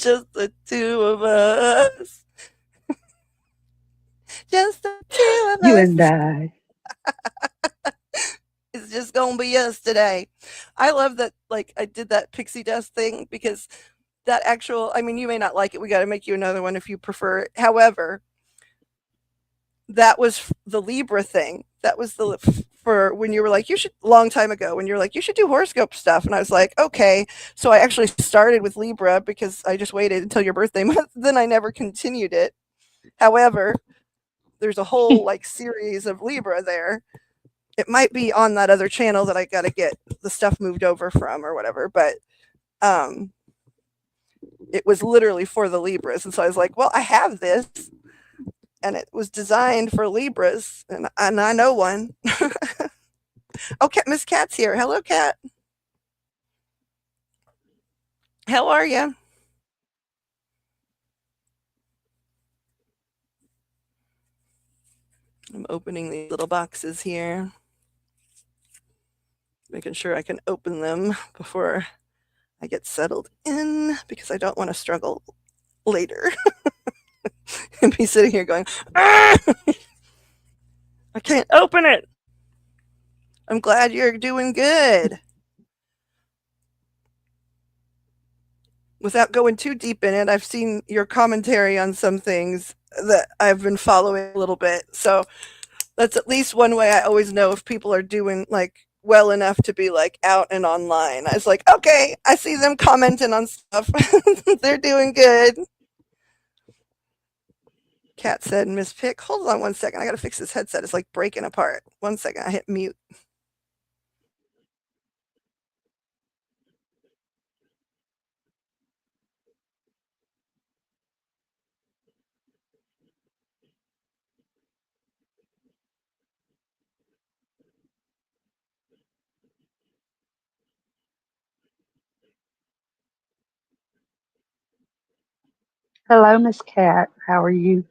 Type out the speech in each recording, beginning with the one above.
Just the two of us. Just the two of You and us. I. It's just gonna be us today. I love that. Like I did that pixie dust thing because that actual. I mean, you may not like it. We got to make you another one if you prefer it. However, that was the Libra thing. That was the for when you were like you should long time ago when you were like you should do horoscope stuff and I was like okay. So I actually started with Libra because I just waited until your birthday month. Then I never continued it. However, there's a whole like series of Libra there. It might be on that other channel that I got to get the stuff moved over from or whatever, but um it was literally for the Libras and so I was like, well, I have this and it was designed for Libras and I know one. Okay, Miss Cat's here. Hello, Cat. How are you? I'm opening these little boxes here, making sure I can open them before I get settled in because I don't want to struggle later and be sitting here going, "Ah, I can't open it." I'm glad you're doing good. Without going too deep in it, I've seen your commentary on some things that I've been following a little bit. So that's at least one way I always know if people are doing like well enough to be like out and online. I was like, okay, I see them commenting on stuff. They're doing good. Cat said, Miss Pick, hold on one second. I gotta fix this headset. It's like breaking apart. One second. I hit mute. Hello, Miss Cat. How are you?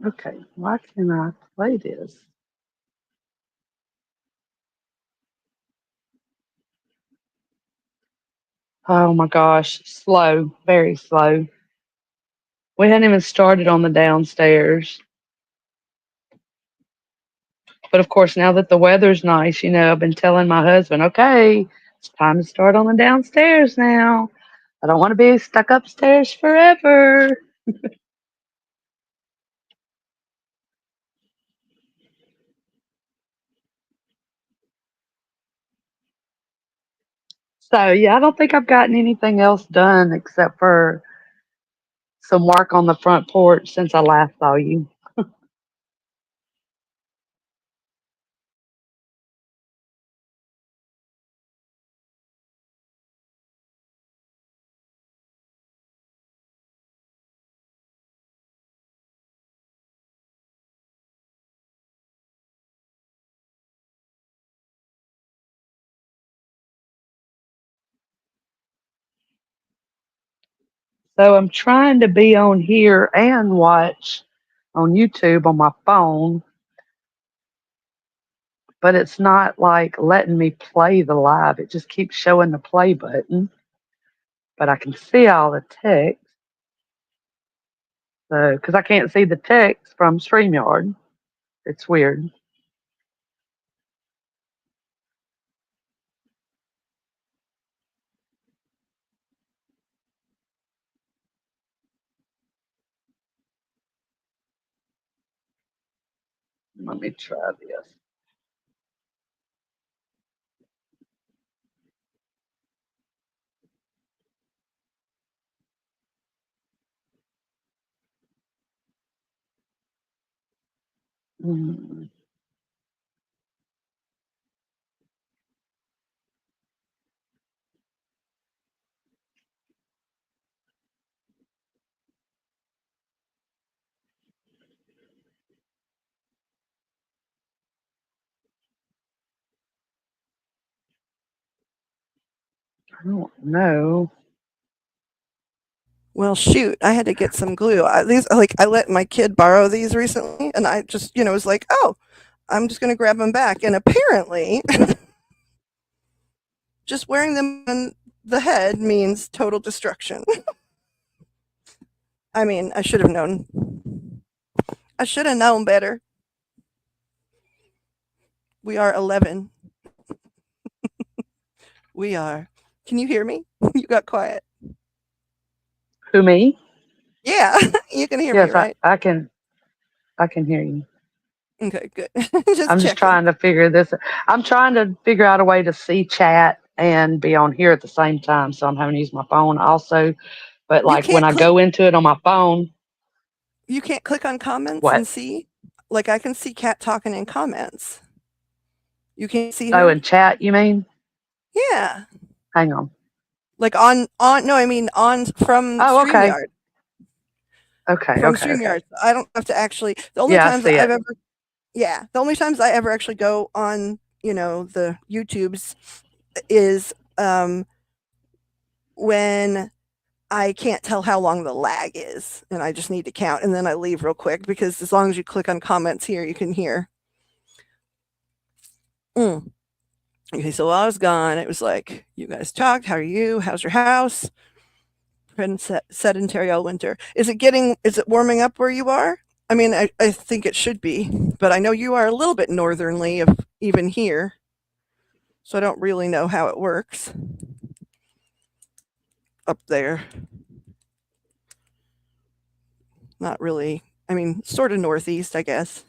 Okay, why can't I play this? Oh my gosh, slow, very slow. We hadn't even started on the downstairs. But of course, now that the weather's nice, I've been telling my husband, okay, it's time to start on the downstairs now. I don't want to be stuck upstairs forever. So, yeah, I don't think I've gotten anything else done except for some work on the front porch since I last saw you. So, I'm trying to be on here and watch on YouTube on my phone, but it's not like letting me play the live. It just keeps showing the play button, but I can see all the text. So, because I can't see the text from StreamYard, it's weird. Let me try this. Mm, I don't know. Well, shoot, I had to get some glue. These like I let my kid borrow these recently, and I just was like, oh, I'm just gonna grab them back, and apparently, just wearing them on the head means total destruction. I mean, I should have known. I should have known better. We are 11. We are. Can you hear me? You got quiet. Who, me? Yeah, you can hear me, Yes, right? I can hear you. Okay, good. Just I'm just checking. trying to figure this. I'm trying to figure out a way to see chat and be on here at the same time. So I'm having to use my phone also. But You like when can't I click. go into it on my phone, You can't click on comments what? and see. Like I can see Kat talking in comments. You can't see Oh, her. in chat, you mean? Yeah. Hang on. Like on no, I mean on from Oh, okay. StreamYard. Okay. From Okay. Okay. StreamYard. I don't have to actually the only Yeah, I times see I've it. ever yeah, the only times I ever actually go on, the YouTubes is when I can't tell how long the lag is and I just need to count and then I leave real quick because as long as you click on comments here, you can hear. Mm. Okay, so while I was gone, it was like, you guys talked. How are you? How's your house? Sedentary all winter. Is it warming up where you are? I mean, I think it should be, but I know you are a little bit northernly of even here, so I don't really know how it works up there. Not really. I mean, sort of northeast, I guess.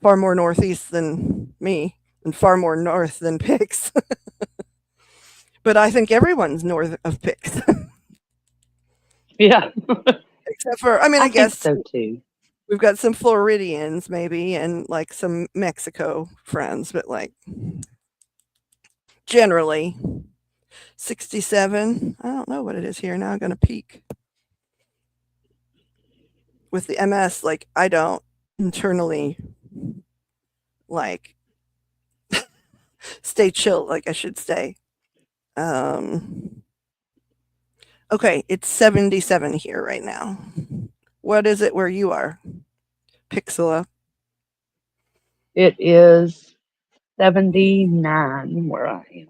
Far more northeast than me, and far more north than Pix. But I think everyone's north of Pix, Yeah, except for, I mean, I I think guess so too. we've got some Floridians maybe and like some Mexico friends, but like generally 67. I don't know what it is here now. I'm going to peek with the MS. Like, I don't internally like stay chill like I should stay. Um, okay, it's 77 here right now. What is it where you are, Pixela? It is 79 where I am.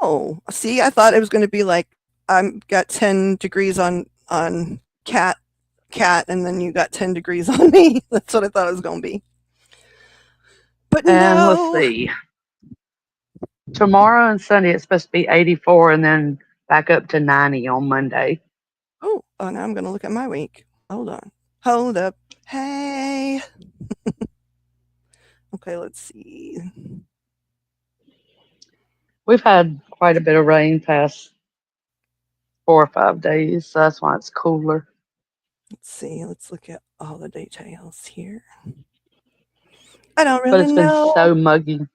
Oh, see, I thought it was going to be like I'm got 10 degrees on cat, and then you got 10 degrees on me. That's what I thought it was going to be. But And let's no. see. Tomorrow and Sunday it's supposed to be 84 and then back up to 90 on Monday. Oh, now I'm going to look at my week. Hold on. Hold up. Hey. Okay, let's see. We've had quite a bit of rain past 4 or 5 days, so that's why it's cooler. Let's see. Let's look at all the details here. I don't But really it's been know. so muggy.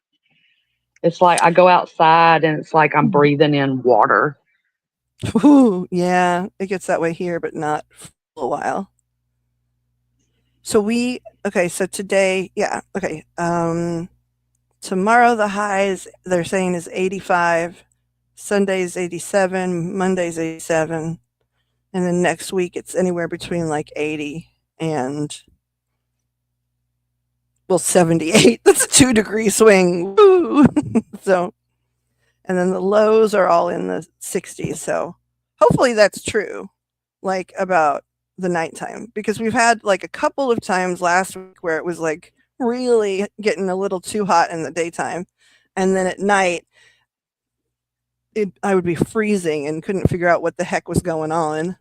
It's like I go outside and it's like I'm breathing in water. Ooh, yeah, it gets that way here, but not for a while. Okay, so today, yeah, okay. Tomorrow the highs they're saying is 85, Sunday's 87, Monday's 87, and then next week it's anywhere between like 80 and well 78. That's a 2-degree swing. Woo! So, and then the lows are all in the 60s. So, hopefully that's true. Like about the nighttime because we've had like a couple of times last week where it was like really getting a little too hot in the daytime, and then at night I would be freezing and couldn't figure out what the heck was going on.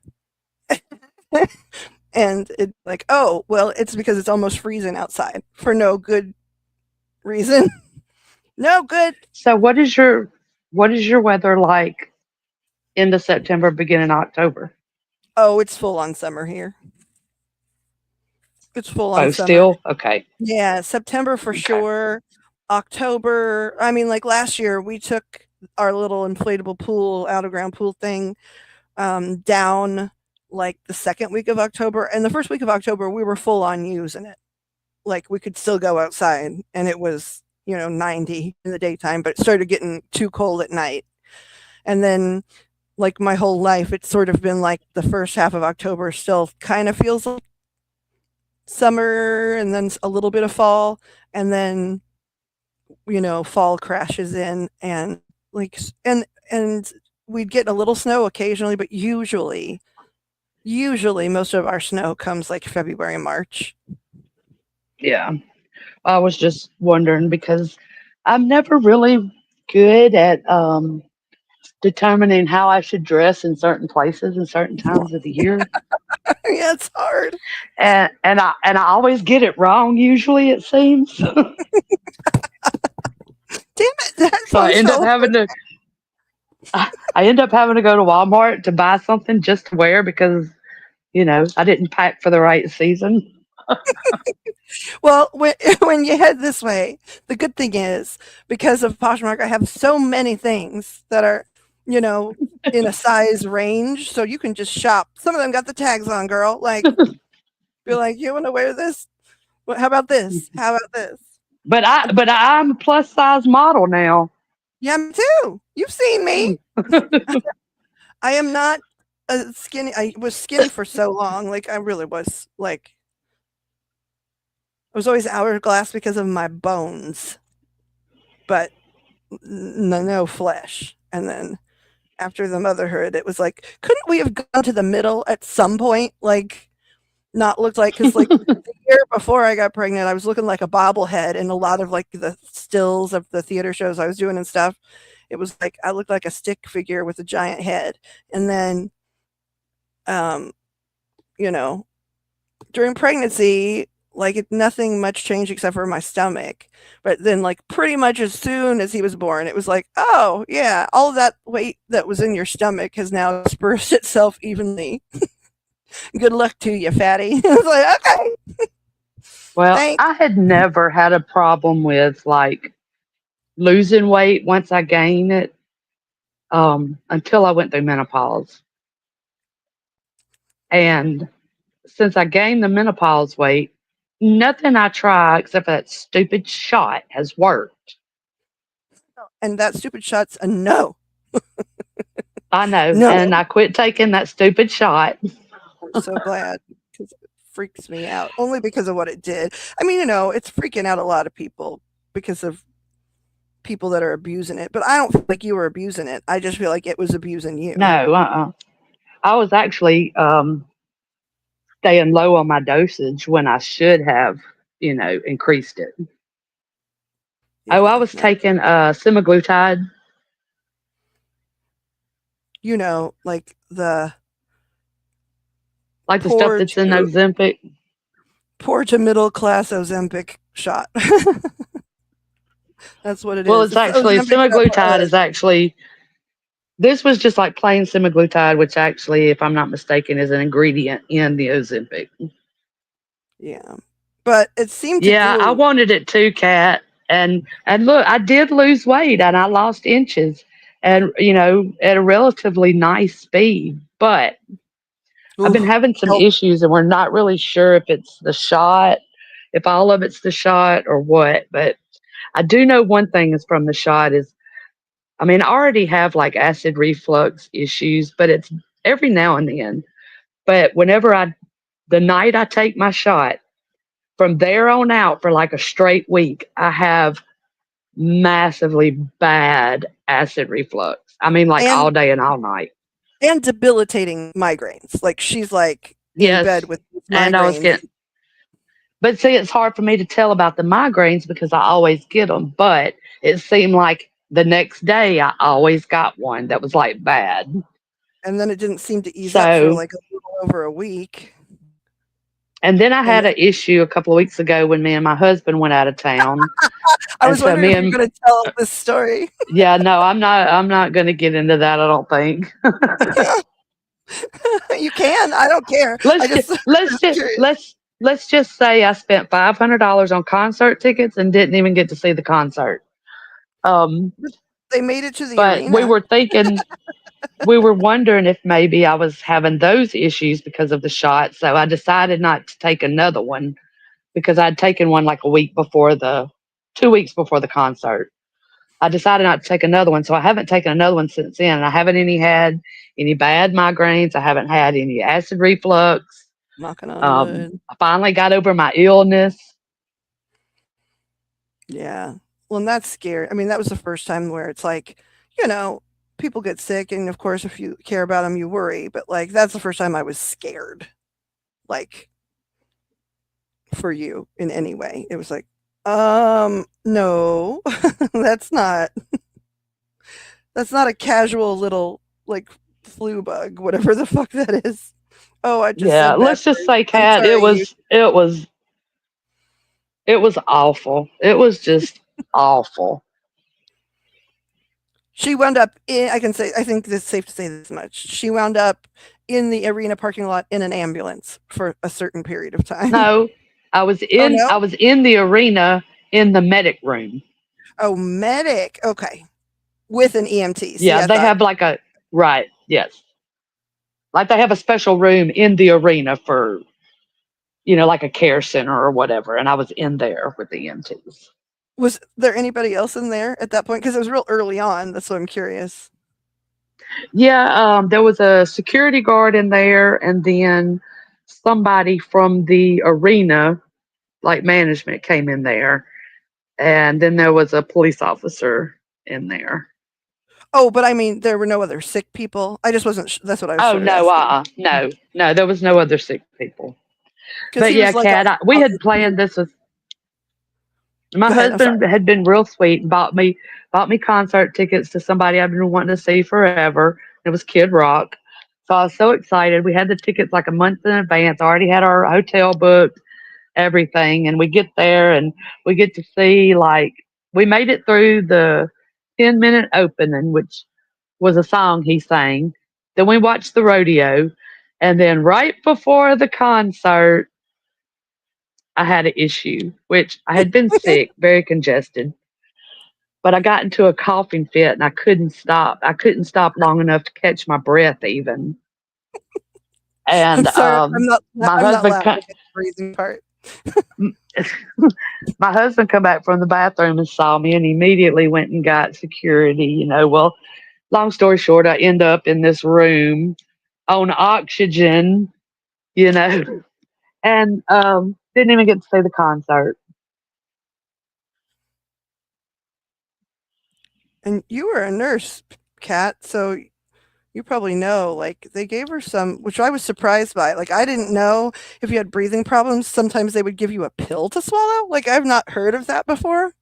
And it like, oh, well, it's because it's almost freezing outside for no good reason. No good. So what is your weather like end of September, beginning October? Oh, it's full on summer here. It's full on Oh, summer. still? Okay. Yeah, September for Okay. sure. October, I mean, like last year, we took our little inflatable pool, out of ground pool thing, down like the second week of October. And the first week of October, we were full on using it. Like we could still go outside and it was, 90 in the daytime, but it started getting too cold at night. And then, like my whole life, it's sort of been like the first half of October still kind of feels like summer and then a little bit of fall. And then fall crashes in and like and we'd get a little snow occasionally, but usually most of our snow comes like February and March. Yeah. I was just wondering because I'm never really good at determining how I should dress in certain places and certain times of the year. Yeah, it's hard. And I always get it wrong usually it seems. Damn it, that's So I supposed end up to. having to I end up having to go to Walmart to buy something just to wear because, I didn't pack for the right season. Well, when when you head this way, the good thing is because of Poshmark, I have so many things that are, you know, in a size range, so you can just shop. Some of them got the tags on, girl. Like, be like, you want to wear this? How about this? How about this? But I'm a plus size model now. Yeah, me too. You've seen me. I am not a skinny. I was skinny for so long. Like, I really was. Like, I was always hourglass because of my bones, but no flesh. And then after the motherhood, it was like, couldn't we have gone to the middle at some point? Like, not looked like, because like the year before I got pregnant, I was looking like a bobblehead in a lot of like the stills of the theater shows I was doing and stuff. It was like I looked like a stick figure with a giant head. And then, um, you know, during pregnancy, like nothing much changed except for my stomach. But then, like pretty much as soon as he was born, it was like, oh yeah, all of that weight that was in your stomach has now dispersed itself evenly. Good luck to you, fatty. I was like, okay, Well, thanks. I had never had a problem with like losing weight once I gain it, until I went through menopause. And since I gained the menopause weight, nothing I try except for that stupid shot has worked. And that stupid shot's a no, I know. no. And I quit taking that stupid shot. I'm so glad because it freaks me out only because of what it did. I mean, it's freaking out a lot of people because of people that are abusing it, but I don't feel like you were abusing it. I just feel like it was abusing you. No, I was actually staying low on my dosage when I should have, increased it. Oh, I Yeah, was no. taking semaglutide, Like the like the stuff poor that's in to Ozempic. poor to middle class Ozempic shot. That's what it Well, is. it's It's the actually Ozempic shot for semaglutide us. is actually this was just like plain semaglutide, which actually, if I'm not mistaken, is an ingredient in the Ozempic. Yeah, but it seemed to Yeah, I do. wanted it too, Kat. And look, I did lose weight and I lost inches, and at a relatively nice speed. But I've Ooh, been having some help. issues, and we're not really sure if it's the shot, if all of it's the shot or what. But I do know one thing is from the shot is, I mean, I already have like acid reflux issues, but it's every now and then. But the night I take my shot, from there on out for like a straight week, I have massively bad acid reflux. I mean, like all and day and all night. and debilitating migraines. Like she's like in bed Yes. with And I was migraines. getting, but see, it's hard for me to tell about the migraines because I always get them. But it seemed like the next day I always got one that was like bad. And then it didn't seem to ease up for So, like a little over a week. and then I And had an issue a couple of weeks ago when me and my husband went out of town. I And was so wondering me if you're and going to tell this story. yeah, no, I'm not going to get into that, I don't think. You can. I don't care. I let's just just let's I'm just curious. let's just say I spent $500 on concert tickets and didn't even get to see the concert. Um, They made it to the but arena. we were wondering if maybe I was having those issues because of the shot. So I decided not to take another one because I'd taken one like a week before 2 weeks before the concert. I decided not to take another one. So I haven't taken another one since then. And I haven't had any bad migraines. I haven't had any acid reflux. Knocking on wood. I finally got over my illness. Yeah. Well, and that's scary. I mean, that was the first time where it's like, you know, people get sick, and of course, if you care about them, you worry. But like, that's the first time I was scared, like for you in any way. It was like, no, that's not a casual little like flu bug, whatever the fuck that is. Oh, I just Yeah, said bad let's just words. say, I'm Kat, sorry, you. it was awful. It was just awful. She wound up in, I can say, I think it's safe to say this much. She wound up in the arena parking lot in an ambulance for a certain period of time. No, Oh no? I was in the arena in the medic room. Oh, medic. Okay. With an EMT. See, Yeah, I they thought, have like a right, yes. Like they have a special room in the arena for, like a care center or whatever, and I was in there with the EMTs. was there anybody else in there at that point? Because it was real early on. That's what I'm curious. Yeah, there was a security guard in there, and then somebody from the arena, like management, came in there, and then there was a police officer in there. Oh, but I mean, there were no other sick people. I just wasn't. That's what I was Oh sort of no, asking. no, no, there was no other sick people. Because But he yeah, was like, Kat, we had planned this with my go ahead. I'm sorry. husband had been real sweet and bought me concert tickets to somebody I've been wanting to see forever. It was Kid Rock. So I was so excited. We had the tickets like a month in advance. I already had our hotel booked, everything, and we get there and we get to see like we made it through the 10-minute opening, which was a song he sang. Then we watched the rodeo, and then right before the concert, I had an issue, which I had been sick, very congested, but I got into a coughing fit and I couldn't stop. I couldn't stop long enough to catch my breath even. I'm And sorry. I'm not. my I'm not husband, laughing at the breathing part. my husband come back from the bathroom and saw me and immediately went and got security. Well, long story short, I end up in this room on oxygen, you know, and didn't even get to see the concert. And you were a nurse, Kat, so you probably know, like, they gave her some, which I was surprised by. Like, I didn't know if you had breathing problems, sometimes they would give you a pill to swallow. Like, I've not heard of that before.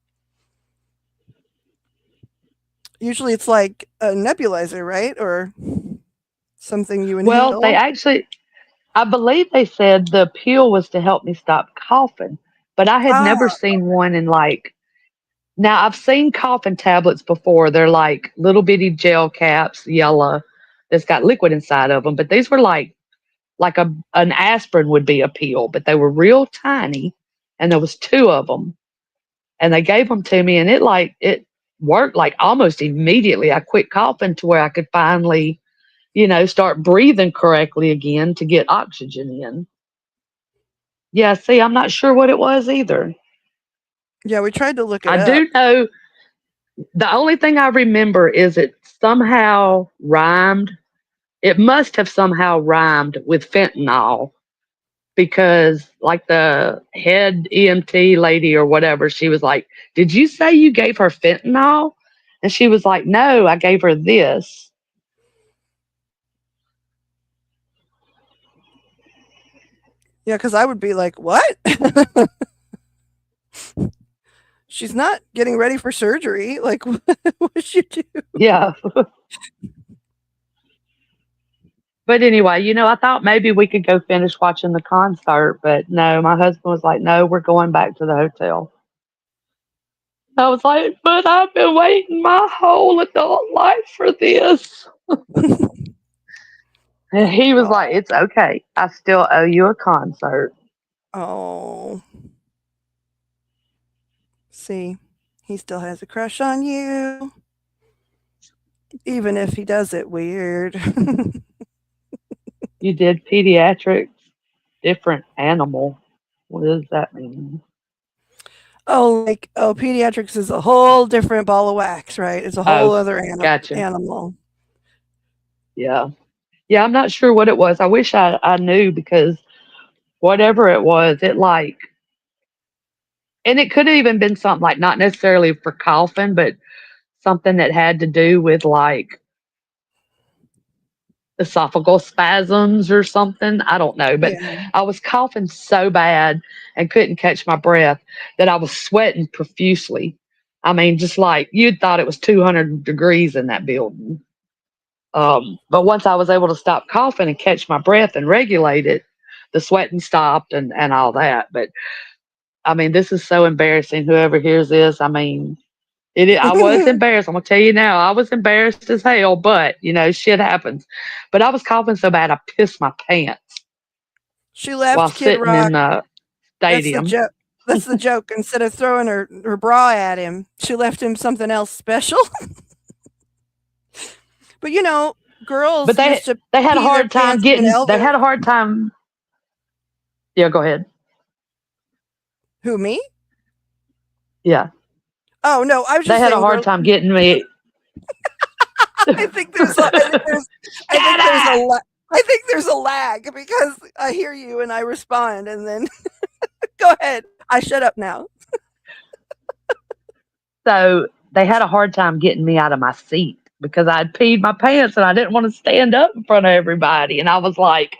Usually it's like a nebulizer, right? Or something you Well, inhale. I believe they said the pill was to help me stop coughing, but I had Ah, never seen one in like, now I've seen coughing tablets before. They're like little bitty gel caps, yellow, that's got liquid inside of them, but these were like an aspirin would be a pill, but they were real tiny, and there was two of them, and they gave them to me, and it worked like almost immediately. I quit coughing to where I could finally, start breathing correctly again to get oxygen in. Yeah, see, I'm not sure what it was either. yeah, we tried to look it I up. do know the only thing I remember is it somehow rhymed. It must have somehow rhymed with fentanyl because, like, the head EMT lady or whatever, she was like, "Did you say you gave her fentanyl?" And she was like, "No, I gave her this." Yeah, because I would be like, what? She's not getting ready for surgery. Like, what would you do? Yeah. But anyway, I thought maybe we could go finish watching the concert, but no, my husband was like, "No, we're going back to the hotel." I was like, "But I've been waiting my whole adult life for this." And he was Oh, like, "It's okay. I still owe you a concert." Oh, see, he still has a crush on you, even if he does it weird. You did pediatrics, different animal. What does that mean? Oh, pediatrics is a whole different ball of wax, right? It's a Oh, whole other gotcha. animal. Yeah. Yeah, I'm not sure what it was. I wish I knew because whatever it was, it like, and it could have even been something like not necessarily for coughing, but something that had to do with like esophageal spasms or something. I don't know, but Yeah. I was coughing so bad and couldn't catch my breath that I was sweating profusely. I mean, just like you'd thought it was 200 degrees in that building. But once I was able to stop coughing and catch my breath and regulate it, the sweating stopped and all that. But I mean, this is so embarrassing. Whoever hears this, I mean, I was embarrassed. I'm gonna tell you now, I was embarrassed as hell. But shit happens. But I was coughing so bad, I pissed my pants She while left Kid sitting in Rock. the That's the stadium. joke. That's the joke. Instead of throwing her bra at him, she left him something else special. But But girls they used to they had a pee their hard time pants in getting. They elevators. had a hard time. Yeah, go ahead. Who, me? Yeah, Oh no, I was they just had a saying, hard girls. time getting me. I think there's a, I think there's a, Dada! I think there's a lag because I hear you and I respond, and then go ahead. I shut up now. So they had a hard time getting me out of my seat because I'd peed my pants and I didn't want to stand up in front of everybody. And I was like,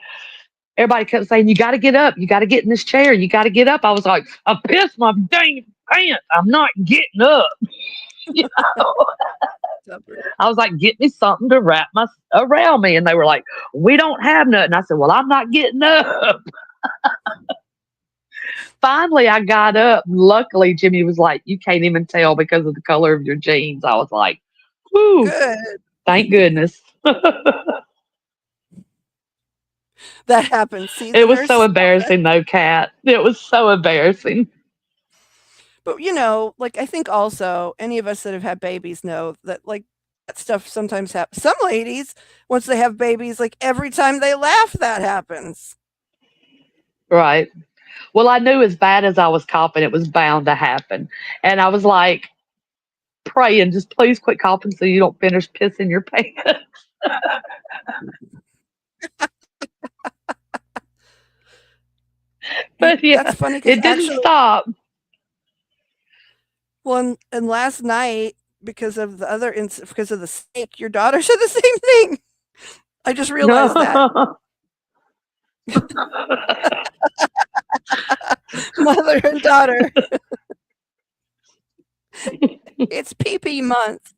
everybody kept saying, "You got to get up. You got to get in this chair. You got to get up." I was like, "I pissed my dang pants. I'm not getting up." You know? I was like, "Get me something to wrap my around me." And they were like, "We don't have nothing." I said, "Well, I'm not getting up." Finally, I got up. Luckily, Jimmy was like, "You can't even tell because of the color of your jeans." I was like, "Whoo, Good. thank goodness." That happens. It was so Seasoners. embarrassing, though, Kat. It was so embarrassing. But like I think also any of us that have had babies know that like that stuff sometimes happens. Some ladies, once they have babies, like every time they laugh, that happens. Right. Well, I knew as bad as I was coughing, it was bound to happen. And I was like praying, just please quit coughing so you don't finish pissing your pants. But That's yeah, funny because it didn't actually, stop. well, and last night because of the snake, your daughter said the same thing. I just realized that No. mother and daughter. It's pee pee month.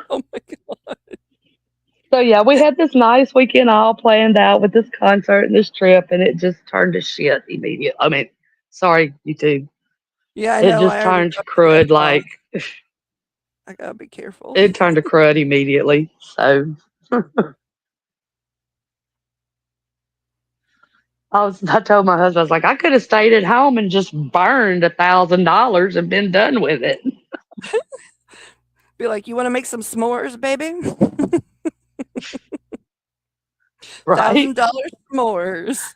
Oh my god. So yeah, we had this nice weekend all planned out with this concert and this trip, and it just turned to shit immediately. I mean, sorry, you two. Yeah, I It know. just I already turned to dropped the F crud. bomb. Like I gotta be careful. it turned to crud immediately. So I told my husband, I was like, I could have stayed at home and just burned $1,000 and been done with it. Be like, you want to make some s'mores, baby? Right? $1,000 s'mores.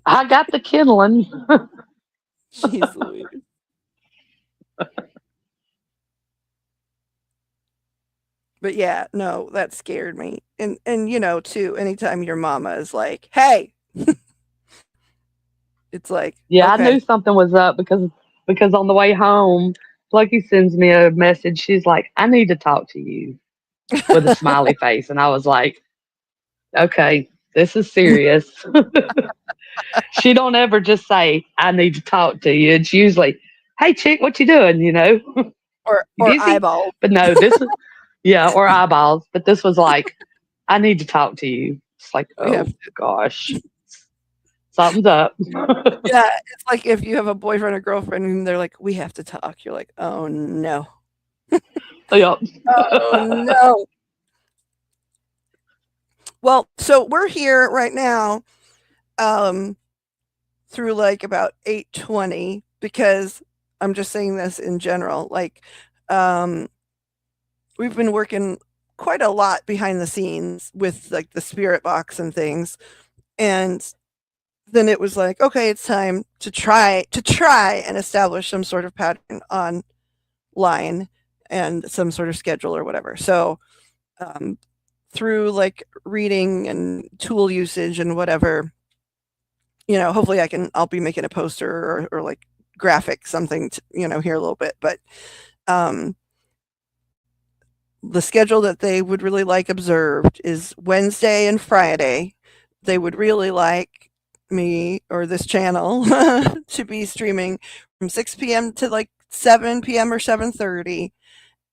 I got the kindling. Jeez Louise. But yeah, no, that scared me. And too, anytime your mama is like, "Hey," it's like, Yeah, I "Okay." knew something was up because on the way home, Plucky sends me a message. She's like, I need to talk to you with a smiley face. And I was like, okay, this is serious. She don't ever just say, I need to talk to you. It's usually, hey chick, what you doing? You Or busy? eyeball. But no, this is yeah, or eyeballs. But this was like, I need to talk to you. It's like, We have oh gosh, something's up. Yeah, it's like if you have a boyfriend or girlfriend and they're like, "We have to talk." You're like, "Oh no. Yep. Oh no." Well, so we're here right now, um, through like about 8:20 because I'm just saying this in general. Like, um, we've been working quite a lot behind the scenes with like the spirit box and things, and then it was like, okay, it's time to try and establish some sort of pattern online and some sort of schedule or whatever. So, um, through like reading and tool usage and whatever, hopefully I'll be making a poster or like graphic something here a little bit. But um, the schedule that they would really like observed is Wednesday and Friday. They would really like me or this channel to be streaming from 6 p.m. to like 7 p.m. or 7:30,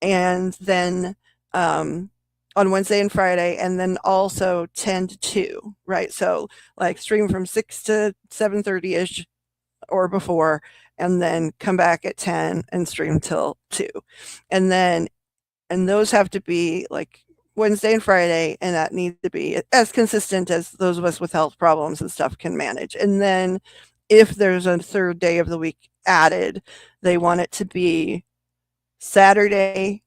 and then on Wednesday and Friday, and then also 10 to 2, right? So like stream from 6 to 7:30 ish or before, and then come back at 10 and stream till 2. And then and those have to be like Wednesday and Friday, and that needs to be as consistent as those of us with health problems and stuff can manage. And then if there's a third day of the week added, they want it to be Saturday,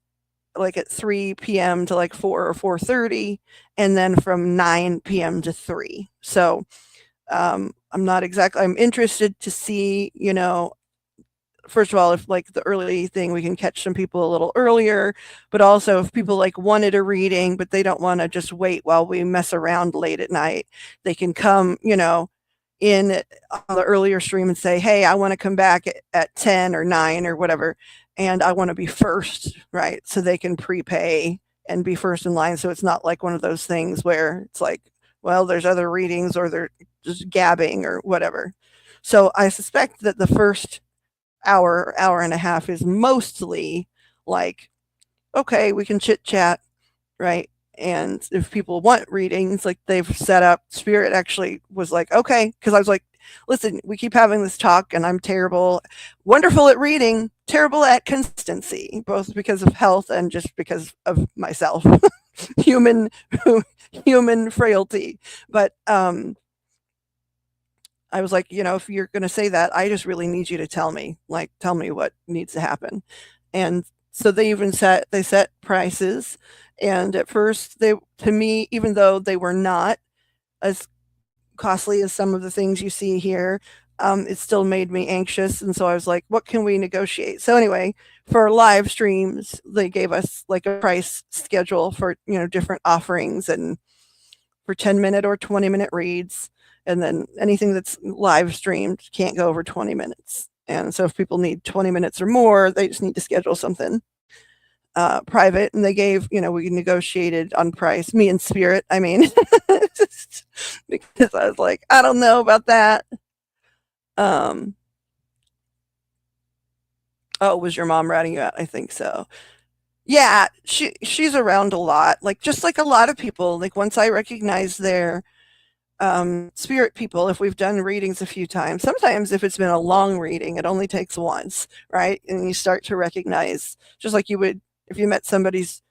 like at 3 p.m. to like 4 or 4:30, and then from 9 p.m. to 3. So I'm interested to see, first of all, if like the early thing, we can catch some people a little earlier, but also if people like wanted a reading, but they don't want to just wait while we mess around late at night, they can come, in on the earlier stream and say, hey, I want to come back at 10 or 9 or whatever, and I want to be first, right? So they can prepay and be first in line. So it's not like one of those things where it's like, well, there's other readings or they're just gabbing or whatever. So I suspect that the first hour and a half is mostly like, okay, we can chit chat, right? And if people want readings, like they've set up, Spirit actually was like, okay, because I was like, listen, we keep having this talk, and I'm terrible, wonderful at reading, terrible at consistency, both because of health and just because of myself, human, human frailty. But I was like, if you're going to say that, I just really need you to tell me what needs to happen. And so they set prices. And at first, to me, even though they were not as costly as some of the things you see here, it still made me anxious. And so I was like, what can we negotiate? So anyway, for live streams, they gave us like a price schedule for, different offerings, and for 10-minute or 20-minute reads. And then anything that's live streamed can't go over 20 minutes. And so if people need 20 minutes or more, they just need to schedule something private. And they gave, we negotiated on price, me and Spirit. I mean, because I was like, I don't know about that. Um, oh, was your mom ratting you out? I think so. Yeah, she's around a lot. Like just like a lot of people. Like once I recognize their spirit people, if we've done readings a few times, sometimes if it's been a long reading, it only takes once, right? And you start to recognize, just like you would if you met somebody's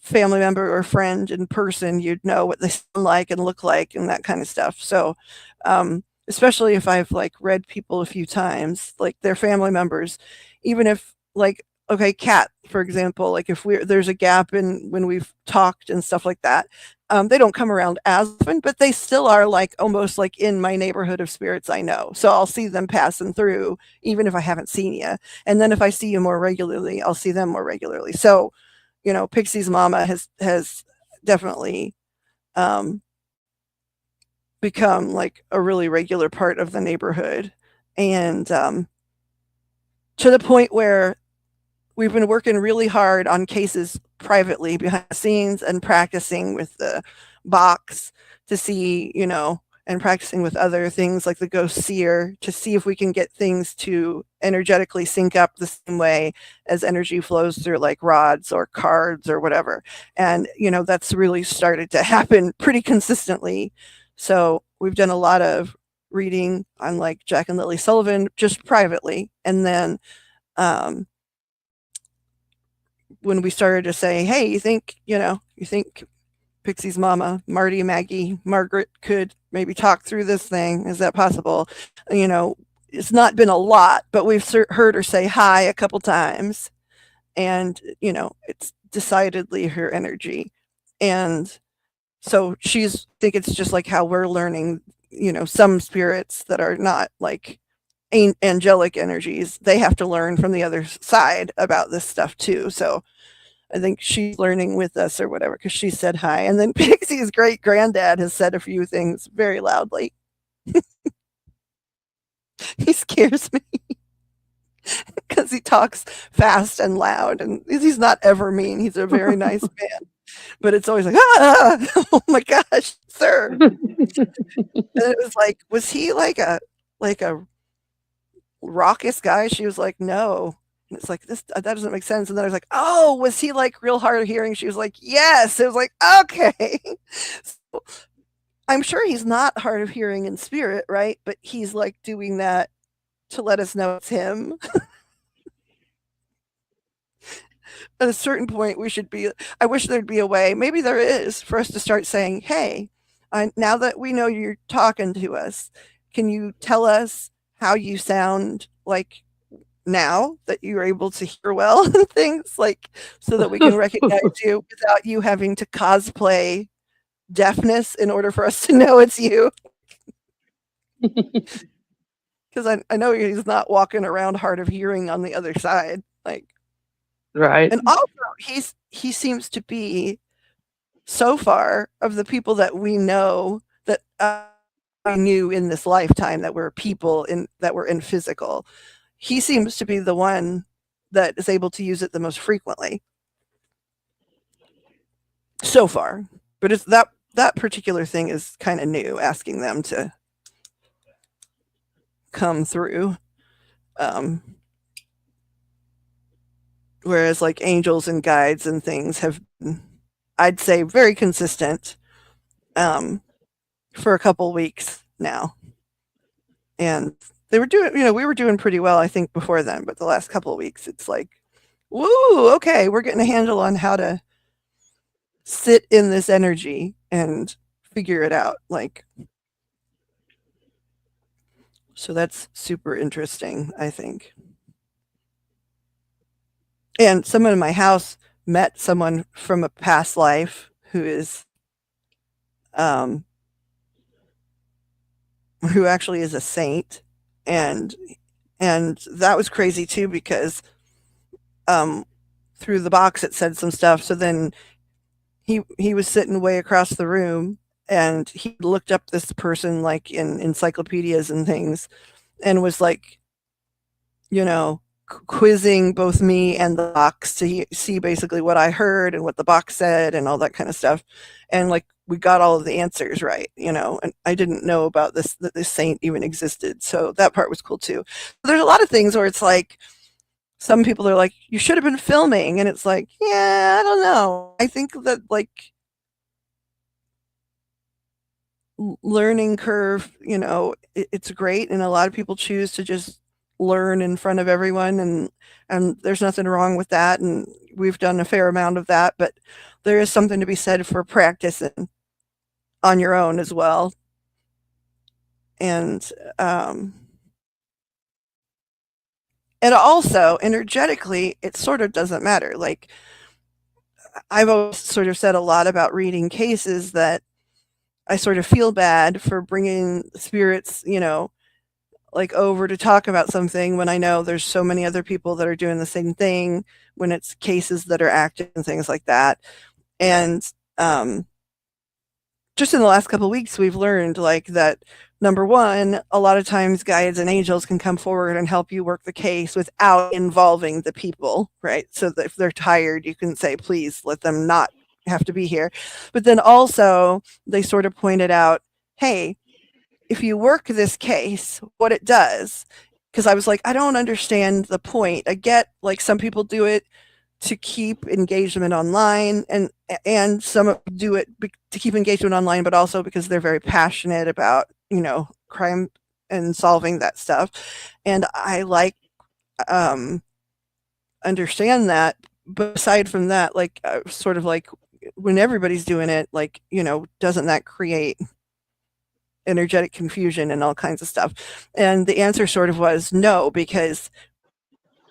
family member or friend in person, you'd know what they sound like and look like and that kind of stuff. So, especially if I've like read people a few times, like their family members, even if like, okay, Cat, for example, like if there's a gap in when we've talked and stuff like that, they don't come around as often, but they still are like almost like in my neighborhood of spirits I know. So I'll see them passing through, even if I haven't seen you. And then if I see you more regularly, I'll see them more regularly. So, Pixie's mama has definitely um, become like a really regular part of the neighborhood, and to the point where we've been working really hard on cases privately behind the scenes and practicing with the box to see, and practicing with other things like the ghost seer to see if we can get things to energetically sync up the same way as energy flows through like rods or cards or whatever. And, that's really started to happen pretty consistently. So we've done a lot of reading on like Jack and Lily Sullivan just privately. And then um, when we started to say, hey, you think Pixie's mama, Marty, Maggie, Margaret could maybe talk through this thing. Is that possible? You know, it's not been a lot, but we've heard her say hi a couple times, and it's decidedly her energy. And so she's I think it's just like how we're learning, some spirits that are not like angelic energies, they have to learn from the other side about this stuff too. So I think she's learning with us or whatever because she said hi. And then Pixie's great granddad has said a few things very loudly. He scares me because he talks fast and loud, and he's not ever mean. He's a very nice man, but it's always like, ah, oh my gosh, sir. And it was like, was he like a raucous guy? She was like, no. And it's like, this that doesn't make sense. And then I was like, oh, was he like real hard of hearing? She was like, yes. It was like, okay. So, I'm sure he's not hard of hearing in spirit, right? But he's like doing that to let us know it's him. At a certain point, we should be. I wish there'd be a way. Maybe there is for us to start saying, "Hey, now that we know you're talking to us, can you tell us how you sound like now that you're able to hear well and things like so that we can recognize you without you having to cosplay deafness in order for us to know it's you?" Because I know he's not walking around hard of hearing on the other side, like. Right. And also, he seems to be so far of the people that we know that we knew in this lifetime that were people in that were in physical. He seems to be the one that is able to use it the most frequently so far. But it's that particular thing is kind of new, asking them to come through. Um, Whereas like angels and guides and things have been, I'd say, very consistent um, for a couple weeks now. And they were doing, we were doing pretty well, I think, before then. But the last couple of weeks, it's like, woo, okay, we're getting a handle on how to sit in this energy and figure it out. Like, so that's super interesting, I think. And someone in my house met someone from a past life who is, um, who actually is a saint, and that was crazy too because um, through the box it said some stuff. So then he was sitting way across the room, and he looked up this person like in encyclopedias and things, and was like, quizzing both me and the box to see basically what I heard and what the box said and all that kind of stuff. And like we got all of the answers right, and I didn't know about this that this saint even existed. So that part was cool too. There's a lot of things where it's like some people are like, you should have been filming, and it's like, yeah, I don't know. I think that like learning curve, it's great, and a lot of people choose to just learn in front of everyone, and there's nothing wrong with that, and we've done a fair amount of that, but there is something to be said for practicing on your own as well. And and also energetically it sort of doesn't matter. Like I've always sort of said a lot about reading cases that I sort of feel bad for bringing spirits, like over to talk about something when I know there's so many other people that are doing the same thing when it's cases that are active and things like that. And just in the last couple of weeks, we've learned like that. Number one, a lot of times guides and angels can come forward and help you work the case without involving the people, right? So that if they're tired, you can say, please let them not have to be here. But then also, they sort of pointed out, hey, if you work this case, what it does, because I was like, I don't understand the point. I get like some people do it to keep engagement online, and some do it to keep engagement online, but also because they're very passionate about crime and solving that stuff. And I like understand that, but aside from that, like sort of like when everybody's doing it, like, doesn't that create energetic confusion and all kinds of stuff? And the answer sort of was no, because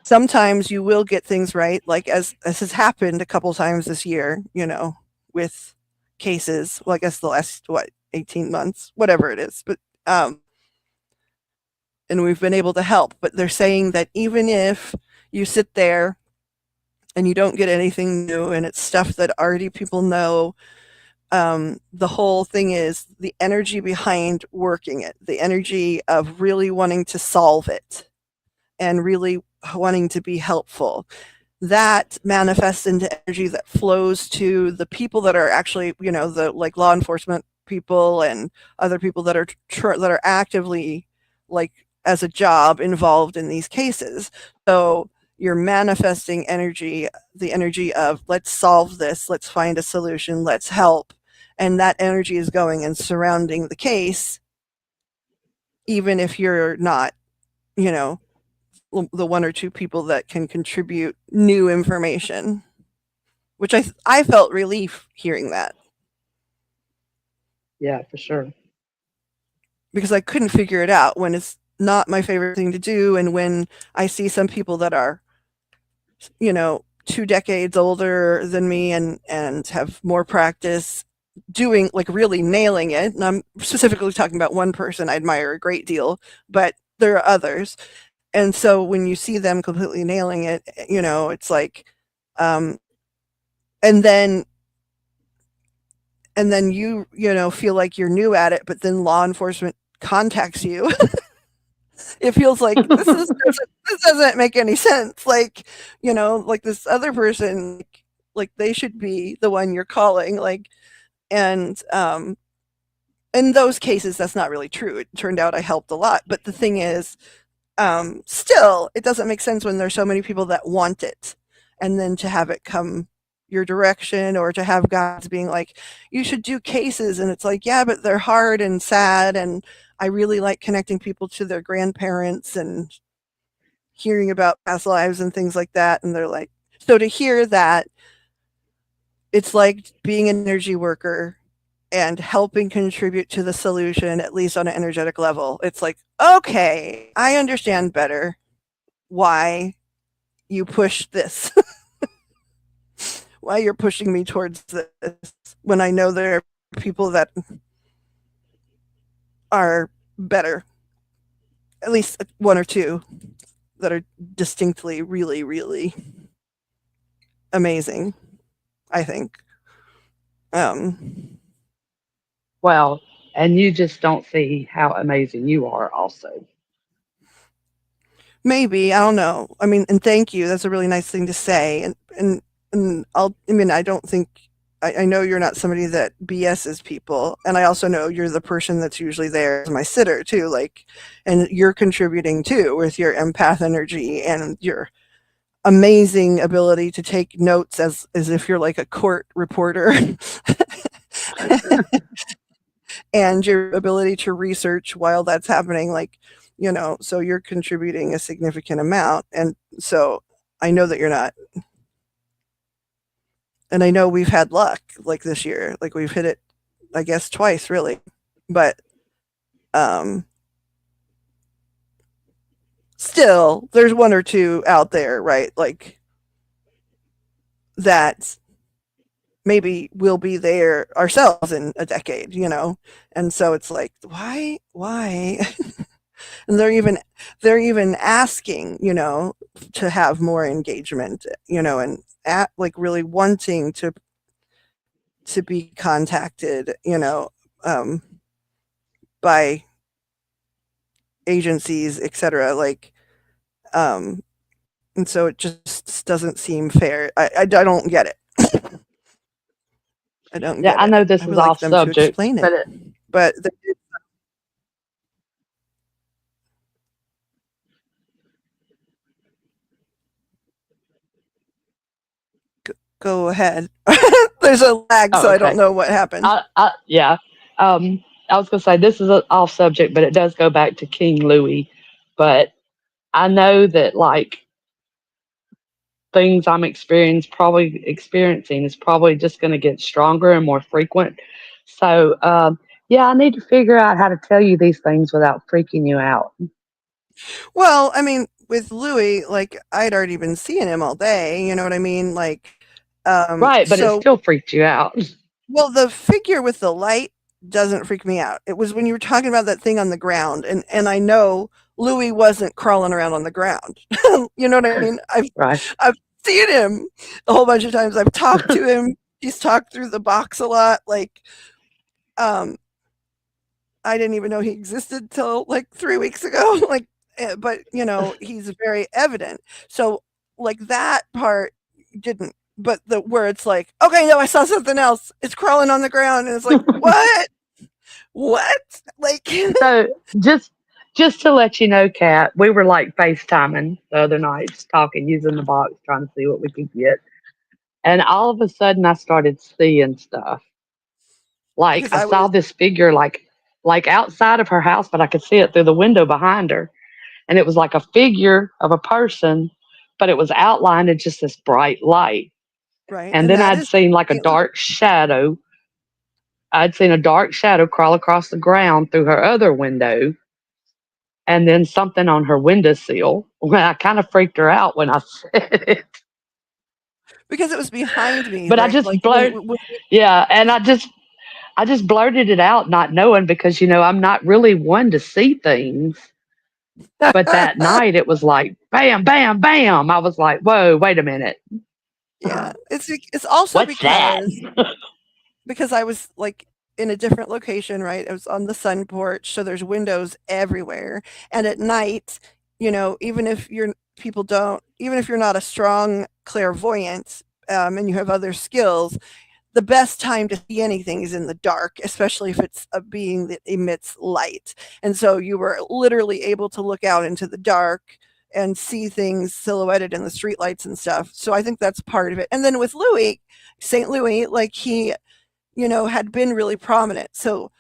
sometimes you will get things right, like as has happened a couple times this year, with cases. Well, I guess the last, what, 18 months, whatever it is. But and we've been able to help. But they're saying that even if you sit there and you don't get anything new and it's stuff that already people know, the whole thing is the energy behind working it, the energy of really wanting to solve it and really wanting to be helpful. That manifests into energy that flows to the people that are actually, the like law enforcement people and other people that are that are actively, like, as a job involved in these cases. So you're manifesting energy, the energy of let's solve this, let's find a solution, let's help. And that energy is going and surrounding the case, even if you're not, you know, the one or two people that can contribute new information, which I felt relief hearing that, Yeah, for sure. because I couldn't figure it out when it's not my favorite thing to do, and when I see some people that are, 2 decades older than me and have more practice doing, like, really nailing it. And I'm specifically talking about one person I admire a great deal, but there are others. And so when you see them completely nailing it, it's like, um, and then feel like you're new at it, but then law enforcement contacts you. It feels like this doesn't make any sense. Like, like this other person, like they should be the one you're calling. Like, and in those cases, that's not really true. It turned out I helped a lot, but the thing is, still, it doesn't make sense when there's so many people that want it, and then to have it come your direction, or to have guys being like, you should do cases, and it's like, yeah, but they're hard and sad, and I really like connecting people to their grandparents and hearing about past lives and things like that. And they're like, so to hear that, it's like being an energy worker and helping contribute to the solution, at least on an energetic level. It's like, okay, I understand better why you push this, why you're pushing me towards this, when I know there are people that are better, at least one or two that are distinctly really, really amazing, I think. Um, Well, and you just don't see how amazing you are, also. Maybe, I don't know. I mean, and thank you. That's a really nice thing to say. And I mean, I don't think, I know you're not somebody that BS's people, and I also know you're the person that's usually there as my sitter too. Like, and you're contributing too with your empath energy and your amazing ability to take notes as if you're like a court reporter. And your ability to research while that's happening, like, so you're contributing a significant amount. And so I know that you're not, and I know we've had luck, like, this year, like we've hit it, I guess, twice really. But um still, there's one or two out there, right, like, that maybe we'll be there ourselves in a decade, and so it's like, why and they're even asking, to have more engagement, and like really wanting to be contacted, um, by agencies, etc. Like, um, and so it just doesn't seem fair. I don't get it. I don't Yeah, get I it. know I this would is like off them to subject, explain it, but it, but go ahead. There's a lag, oh, so I don't okay. know what happened. Yeah. I was gonna say this is off subject, but it does go back to King Louis. But I know that, like, things I'm experiencing is probably just going to get stronger and more frequent. So, yeah, I need to figure out how to tell you these things without freaking you out. Well, I mean, with Louis, like I'd already been seeing him all day, you know what I mean? Like, Right, but it so still freaked you out. well, the figure with the light doesn't freak me out. It was when you were talking about that thing on the ground, and I know Louis wasn't crawling around on the ground. You know what I mean? Right. I've seen him a whole bunch of times. I've talked to him. He's talked through the box a lot. Like, um, I didn't even know he existed till like 3 weeks ago. Like, but he's very evident. So, like that part didn't. But the where it's like, okay, no, I saw something else. It's crawling on the ground, and it's like, what? What? Like, So just just to let you know, Kat, we were like FaceTiming the other night, just talking, using the box, trying to see what we could get. And all of a sudden I started seeing stuff. Like because I I saw was this figure like outside of her house, but I could see it through the window behind her. And it was like a figure of a person, but it was outlined in just this bright light. right, And and then that is Saint Louis. I'd seen a dark shadow crawl across the ground through her other window, and then something on her windowsill. Well, I kind of freaked her out when I said it, Because it was behind me, but I right? just Like blurted, when yeah, and I just blurted it out, not knowing because I'm not really one to see things. But that night it was like bam, bam, bam. I was like, whoa, wait a minute, yeah, it's also what's that? because I was like in a different location, right? I was on the sun porch, so there's windows everywhere. And at night, even if even if you're not a strong clairvoyant, and you have other skills, the best time to see anything is in the dark, especially if it's a being that emits light. And so you were literally able to look out into the dark and see things silhouetted in the streetlights and stuff. So I think that's part of it. And then with Louis, St. Louis, like he had been really prominent. So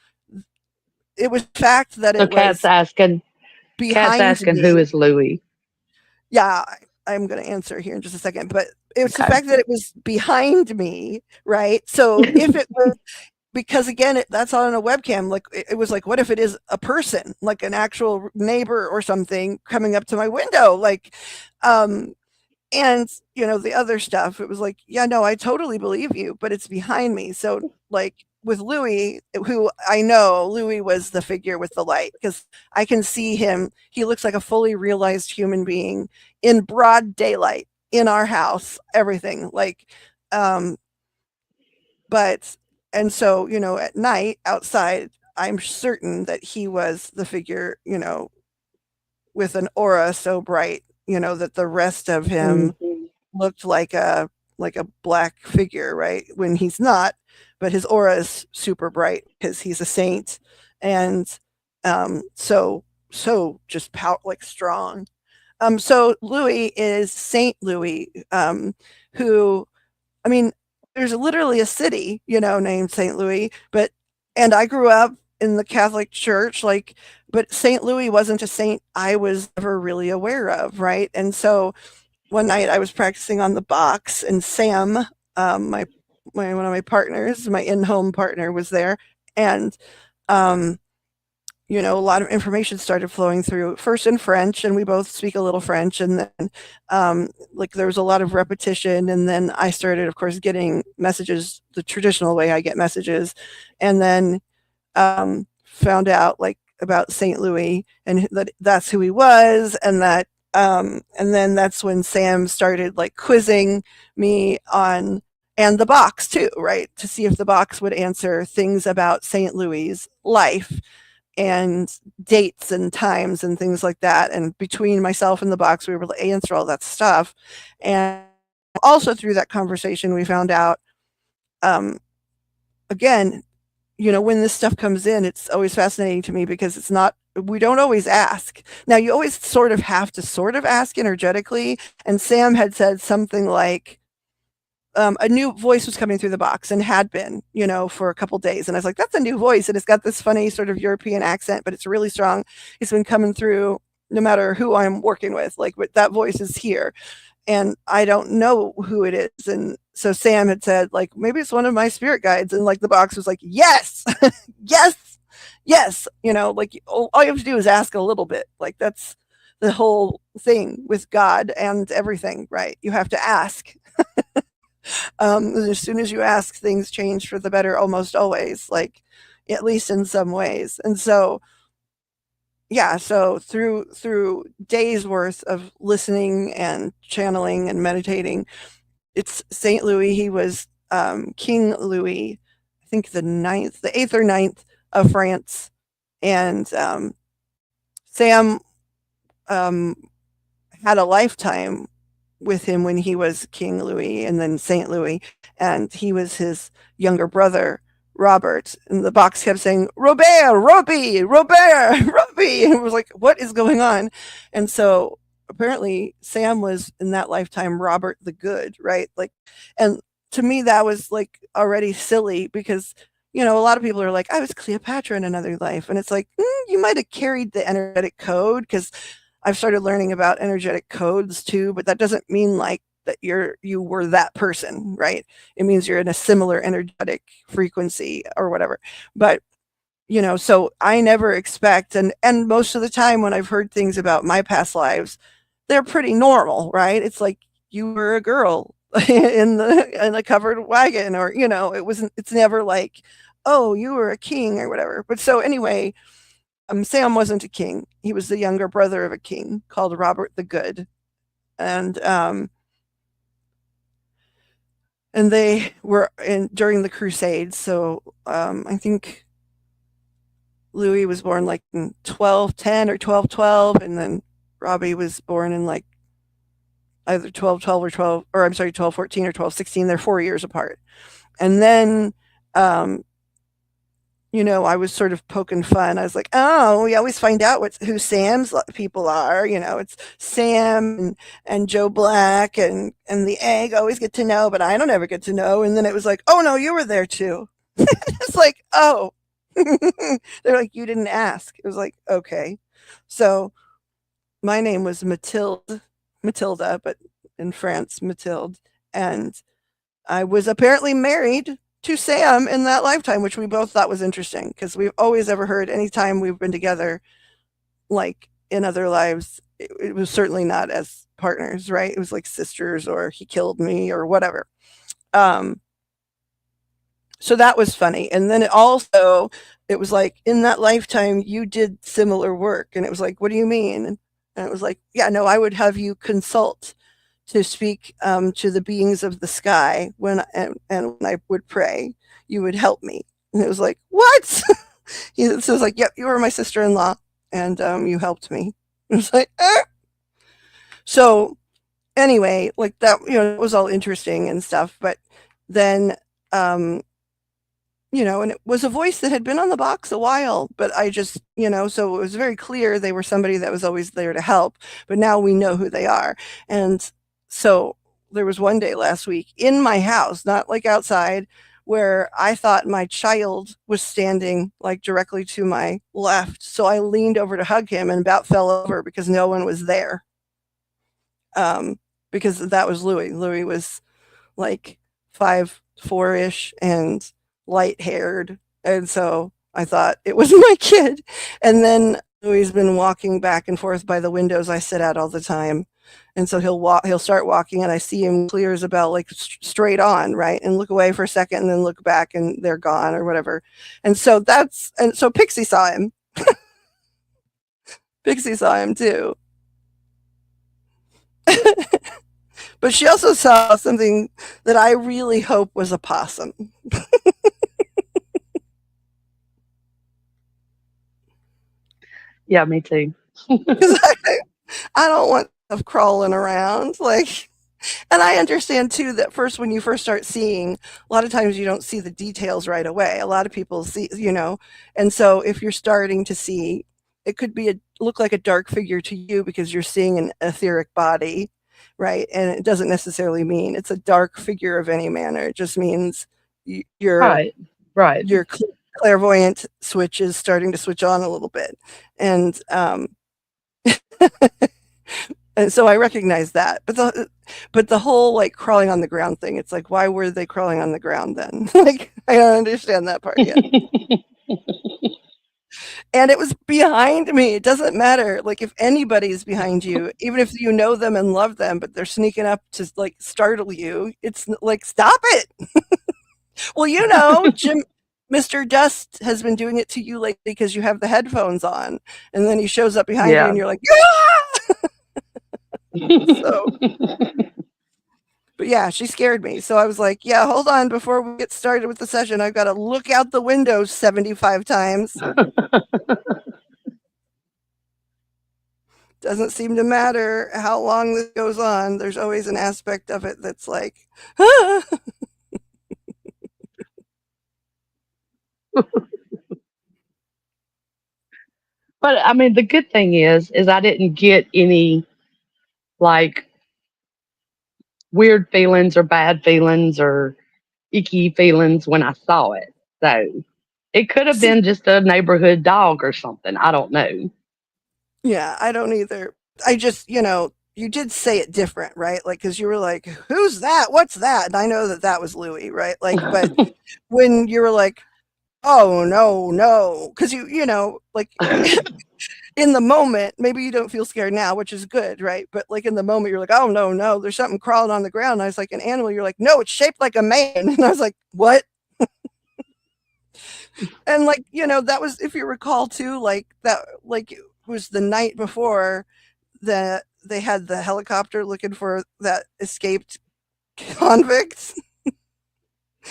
it was the fact that So it was Cat's behind asking who me. is Louis. Yeah, I'm going to answer here in just a second, but it's the Okay. fact that it was behind me, right? So if it was, because again, that's on a webcam, like it was like, what if it is a person, like an actual neighbor or something coming up to my window? Like, um, and the other stuff, it was like, yeah, no, I totally believe you, but it's behind me. So like with Louis, who I know Louis was the figure with the light, because I can see him. He looks like a fully realized human being in broad daylight in our house, everything like, um but and so at night outside, I'm certain that he was the figure, with an aura so bright, that the rest of him Mhm. looked like a black figure, right? When he's not, but his aura is super bright because he's a saint, and so just like strong. So Louis is Saint Louis, who, I mean, there's literally a city, named St. Louis, but and I grew up in the Catholic Church, like, but St. Louis wasn't a saint I was ever really aware of, right? And so one night I was practicing on the box, and Sam, my one of my partners, my in-home partner, was there, and um, a lot of information started flowing through, first in French, and we both speak a little French, and then like there was a lot of repetition, and then I started, of course, getting messages the traditional way I get messages, and then found out like about St. Louis and that that's who he was, and then that's when Sam started like quizzing me on, and the box too, right, to see if the box would answer things about St. Louis's life and dates and times and things like that. And between myself and the box, we were able to answer all that stuff. And also through that conversation, we found out, um, again, when this stuff comes in, it's always fascinating to me because we don't always ask. Now, you always sort of have to sort of ask energetically. And Sam had said something like, a new voice was coming through the box and had been, for a couple days. And I was like, that's a new voice. And it's got this funny sort of European accent, but it's really strong. It's been coming through no matter who I'm working with. Like, that voice is here. and I don't know who it is. And so Sam had said, like, maybe it's one of my spirit guides. And like the box was like, yes, yes, yes. Like all you have to do is ask a little bit. Like that's the whole thing with God and everything, right? You have to ask. As soon as you ask, things change for the better almost always, like at least in some ways. And so yeah, so through days worth of listening and channeling and meditating, it's Saint Louis. He was King Louis, I think the eighth or ninth of France, and Sam um, had a lifetime with him when he was King Louis and then Saint Louis, and he was his younger brother, Robert. And the box kept saying, Robert, Robbie, Robert, Robbie. And it was like, what is going on? And so apparently Sam was in that lifetime Robert the Good, right? Like, and to me, that was like already silly because a lot of people are like, I was Cleopatra in another life. And it's like, you might have carried the energetic code because I've started learning about energetic codes too, but that doesn't mean like that you were that person, right? It means you're in a similar energetic frequency or whatever. But so I never expect, and most of the time when I've heard things about my past lives, they're pretty normal, right? It's like you were a girl in a covered wagon, or it's never like, oh, you were a king or whatever. But so anyway, Sam wasn't a king. He was the younger brother of a king called Robert the Good, and they were in during the Crusades. So I think Louis was born like in 1210 or 1212, and then Robbie was born in like either 1212 or 12, or I'm sorry, 1214 or 1216. They're 4 years apart, and then um, I was sort of poking fun. I was like, "Oh, we always find out who Sam's people are. It's Sam and Joe Black and the egg. Always get to know, but I don't ever get to know." And then it was like, "Oh no, you were there too." It's like, "Oh," they're like, "You didn't ask." It was like, "Okay." So my name was Matilda, but in France, Mathilde, and I was apparently married to Sam in that lifetime, which we both thought was interesting because we've always ever heard anytime we've been together, like in other lives, it was certainly not as partners, right? It was like sisters or he killed me or whatever. Um, so that was funny. And then it was like, in that lifetime, you did similar work. And it was like, what do you mean? And it was like, yeah, no, I would have you consult to speak to the beings of the sky and when I would pray, you would help me. And it was like, what? So it was like, yep, you were my sister-in-law, and you helped me. It was like, eh. So anyway, like that, it was all interesting and stuff. But then, um, and it was a voice that had been on the box a while, but I just, so it was very clear they were somebody that was always there to help, but now we know who they are. And so there was one day last week in my house, not like outside, where I thought my child was standing like directly to my left. So I leaned over to hug him and about fell over because no one was there. Um, because that was Louis. Louis was like 5'4" and light haired. And so I thought it was my kid. And then Louis has been walking back and forth by the windows I sit at all the time. And so he'll start walking and I see him clear as a bell, like straight on, right? And look away for a second and then look back and they're gone or whatever. And so Pixie saw him. Pixie saw him too. But she also saw something that I really hope was a possum. Yeah, me too. Because I don't want stuff crawling around. Like, and I understand too that when you first start seeing, a lot of times you don't see the details right away. A lot of people see, and so if you're starting to see, it could look like a dark figure to you because you're seeing an etheric body, right? And it doesn't necessarily mean it's a dark figure of any manner. It just means your Right, right. your clairvoyant switch is starting to switch on a little bit, and And so I recognize that. But the whole like crawling on the ground thing, it's like why were they crawling on the ground then? Like I don't understand that part yet. And it was behind me. It doesn't matter. Like if anybody's behind you, even if you know them and love them, but they're sneaking up to like startle you, like stop it. Well, Jim Mr. Dust has been doing it to you lately because you have the headphones on, and then he shows up behind you Yeah. and you're like, "Yeah!" So, but yeah, she scared me. So I was like, "Yeah, hold on before we get started with the session. I've got to look out the window 75 times." Doesn't seem to matter how long this goes on. There's always an aspect of it that's like, But I mean, the good thing is I didn't get any like weird feelings or bad feelings or icky feelings when I saw it. So it could have see, been just a neighborhood dog or something. I don't know. yeah, I don't either. I just, you did say it different, right? Like, because you were like, "Who's that? What's that?" And I know that that was Louis, right? Like, but when you were like, "Oh no, no," because like in the moment, maybe you don't feel scared now, which is good, right? But like in the moment, you're like, "Oh no, no, there's something crawling on the ground." And I was like, "An animal?" You're like, "No, it's shaped like a man." And I was like, "What?" And like that was, if you recall too, like that, like it was the night before that they had the helicopter looking for that escaped convict.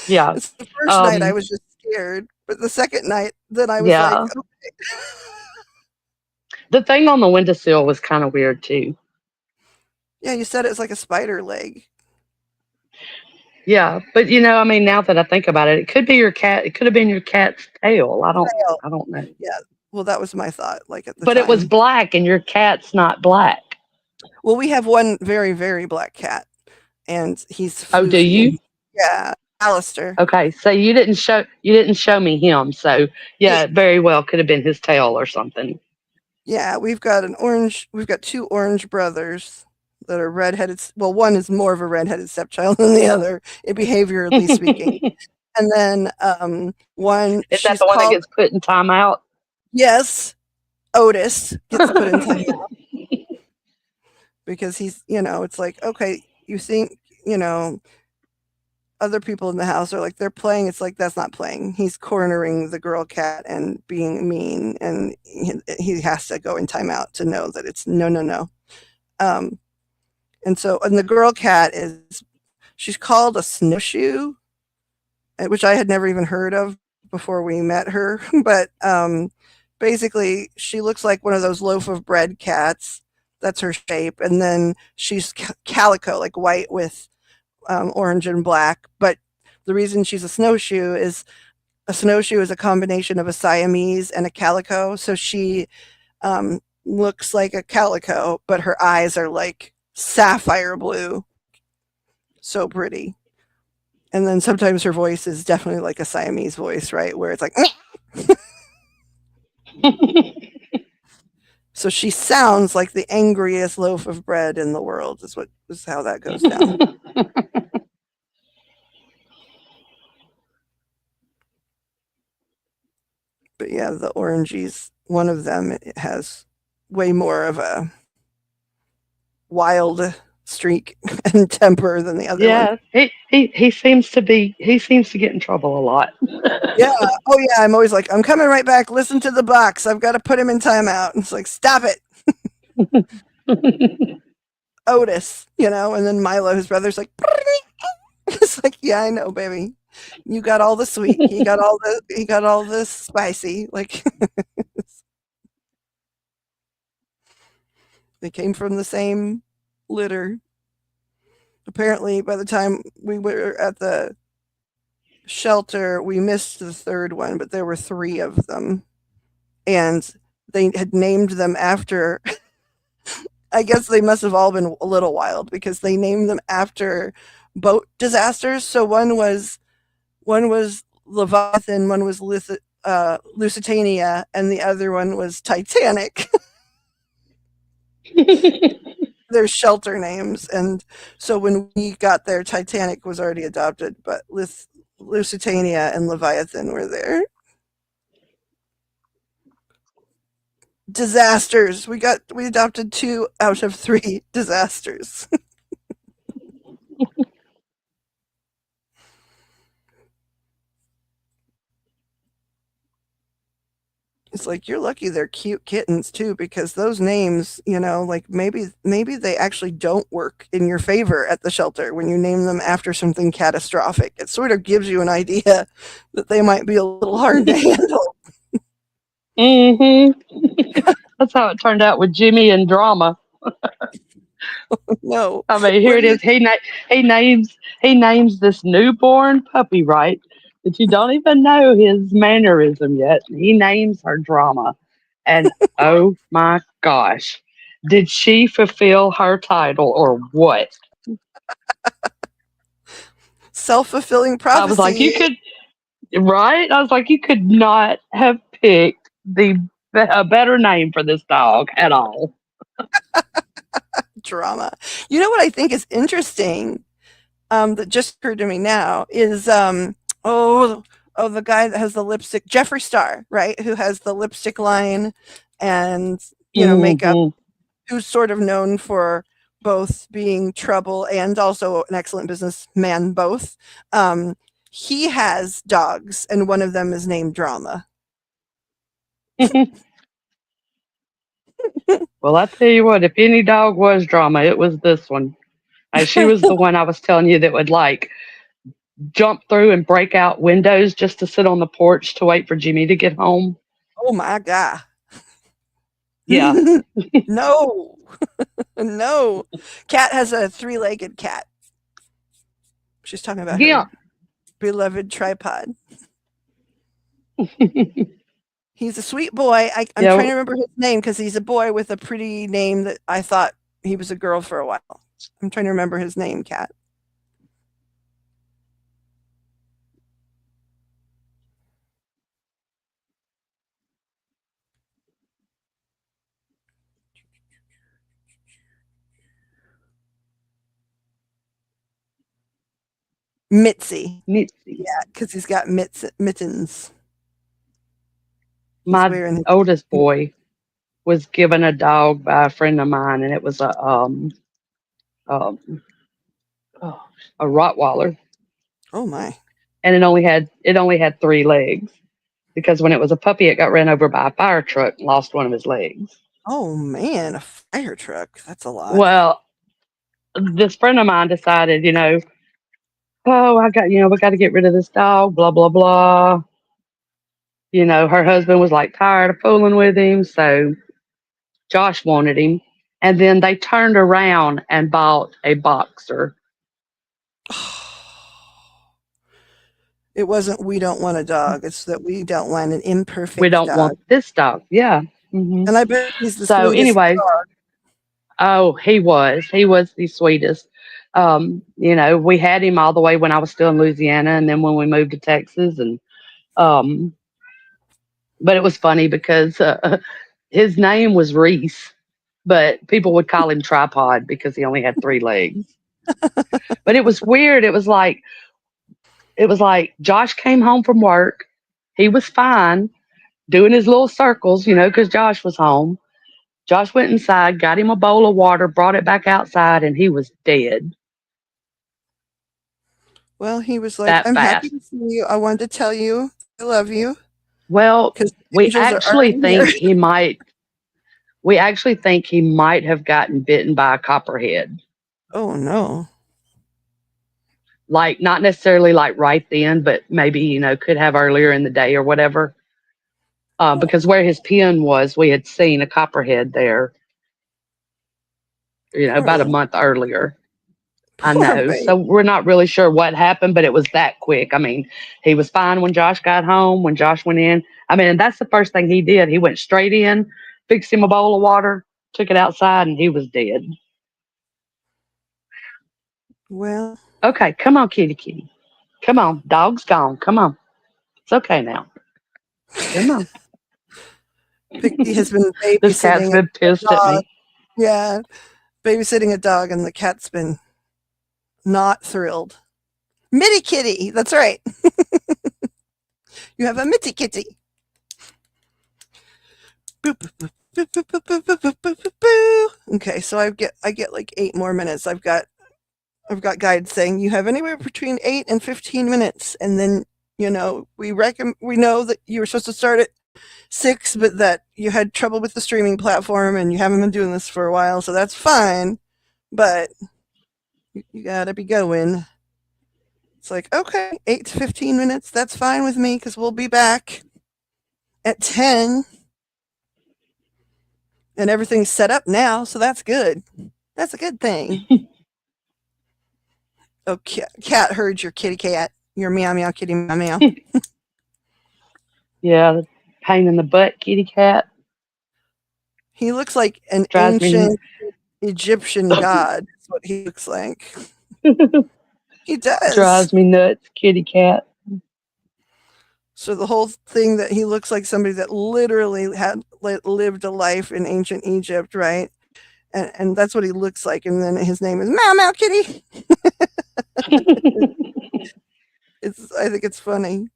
Yeah. It's the first night I Um, was just scared, but the second night then I was like, yeah. oh. The thing on the windowsill was kind of weird too. Yeah, you said it was like a spider leg. Yeah, but I mean, now that I think about it, it could be your cat. It could have been your cat's tail. Tail. I don't know. Yeah, well, that was my thought, like at the But it was time. black, and your cat's not black. Well, we have one very, very black cat, and he's Oh, do floofy. you? Yeah, Alistair. Okay, so you didn't show me him. So yeah, it very well could have been his tail or something. Yeah, we've got two orange brothers that are redheaded. Well, one is more of a redheaded stepchild than the other, behaviorally speaking. Is And then one, that she's the one that called, gets put in timeout? yes, Otis gets put in time because it's like, okay, you think, you know, other people in the house are like, they're playing. It's like, that's not playing. He's cornering the girl cat and being mean. And he has to go in timeout to know that it's no, no, no. Um, and the girl cat she's called a snowshoe, which I had never even heard of before we met her. But basically, she looks like one of those loaf of bread cats. That's her shape. And then she's calico, like white with orange and black. But the reason she's a snowshoe is a combination of a Siamese and a calico. So she looks like a calico, but her eyes are like sapphire blue. So pretty. And then sometimes her voice is definitely like a Siamese voice, right? Where it's like, meh. So she sounds like the angriest loaf of bread in the world, is how that goes down. But yeah, the orangies, one of them has way more of a wild streak and temper than the other one. Yeah, he seems to get in trouble a lot. Yeah. Oh yeah. I'm always like, I'm coming right back. Listen to the box. I've got to put him in timeout. And it's like, stop it, Otis. And then Milo, his brother's like, it's like, yeah, I know, baby. You got all the sweet. He got all the spicy. Like they came from the same litter. Apparently, by the time we were at the shelter, we missed the third one, but there were three of them, and they had named them after. I guess they must have all been a little wild because they named them after boat disasters. So one was Leviathan, one was Lusitania, and the other one was Titanic. their shelter names, and so when we got there, Titanic was already adopted, but Lusitania and Leviathan were there. Disasters. We adopted 2 out of 3 disasters. It's like you're lucky they're cute kittens too, because those names, like maybe they actually don't work in your favor at the shelter when you name them after something catastrophic. It sort of gives you an idea that they might be a little hard to handle. Hmm. That's how it turned out with Jimmy and Drama. No. I mean, here Where it do you is. He names this newborn puppy, right? That you don't even know his mannerism yet. He names her Drama, and oh my gosh, did she fulfill her title or what? self-fulfilling I was like, you prophecy could, right? I was like, you could not have picked a better name for this dog at all. drama. You know what I think is interesting, that just occurred to me now is oh the guy that has the lipstick, Jeffree Star, right? Who has the lipstick line and makeup, Hmm. who's sort of known for both being trouble and also an excellent businessman both. Um, he has dogs, and one of them is named Drama. Well, I tell you what, if any dog was Drama, it was this one. She was the one I was telling you that would like jump through and break out windows just to sit on the porch to wait for Jimmy to get home. Oh my god. Yeah. No. No. Cat has a three-legged cat. She's talking about Yeah. her beloved tripod. He's a sweet boy. I'm trying Yeah. to remember his name because he's a boy with a pretty name that I thought he was a girl for a while. I'm trying to remember his name, Cat. Mitzi. Mitzi. Yeah, because he's got mittens. He's My wearing his. oldest boy was given a dog by a friend of mine, and it was um oh, a Rottweiler, Oh my. and it only had 3 legs because when it was a puppy, it got ran over by a fire truck and lost one of his legs. Oh man, a fire truck. That's a lot. Well, this friend of mine decided, oh, we got to get rid of this dog, blah, blah, blah. Her husband was like tired of fooling with him. So Josh wanted him. And then they turned around and bought a boxer. It wasn't we don't want a dog. It's that we don't want an We imperfect don't dog. want this dog. Yeah. Hmm. And I bet he's the So, sweetest anyway, dog. oh, he was the sweetest. We had him all the way when I was still in Louisiana. And then when we moved to Texas, um, but it was funny because his name was Reese, but people would call him Tripod because he only had 3 legs. But it was weird. It was like Josh came home from work. He was fine doing his little circles, because Josh was home. Josh went inside, got him a bowl of water, brought it back outside, and he was dead Well, he was like, that I'm happy fast. to see you. I wanted to tell you I love you Well, because the we angels are actually already here. think he might. We actually think he might have gotten bitten by a copperhead. Oh no. Like not necessarily like right then, but maybe could have earlier in the day or whatever. Because where his pen was, we had seen a copperhead there, Poor about a little month earlier. I poor know. baby. So we're not really sure what happened, but it was that quick. I mean, he was fine when Josh got home, when Josh went in. I mean, and that's the first thing he did. He went straight in, fixed him a bowl of water, took it outside, and he was dead. Well, Okay, come on, kitty kitty. Come on. Dog's gone. Come on. It's okay now. Come on. Pixie has been This cat's babysitting been a pissed at dog. me. Yeah. babysitting a dog, and the cat's been not thrilled. Mitty kitty, that's right. You have a Mitty kitty. Boop, boop, boop, boop, boop, boop, boop, boop, boop, boop, boo. Okay, so I get like 8 more minutes. I've got guides saying you have anywhere between 8 and 15 minutes, and then we know that you were supposed to start at 6, but that you had trouble with the streaming platform and you haven't been doing this for a while, so that's fine. But you gotta be going. It's like, okay, 8 to 15 minutes. That's fine with me because we'll be back at 10, and everything's set up now, so that's good. That's a good thing. Oh, cat heard your kitty cat. Your meow meow kitty meow meow. Yeah, the pain in the butt kitty cat He looks like an drives me ancient Egyptian god. That's what he looks like. He does. drives me nuts. Kitty cat. So the whole thing that he looks like somebody that literally had lived a life in ancient Egypt, right? And that's what he looks like. And then his name is Meow Meow Kitty. I think it's funny.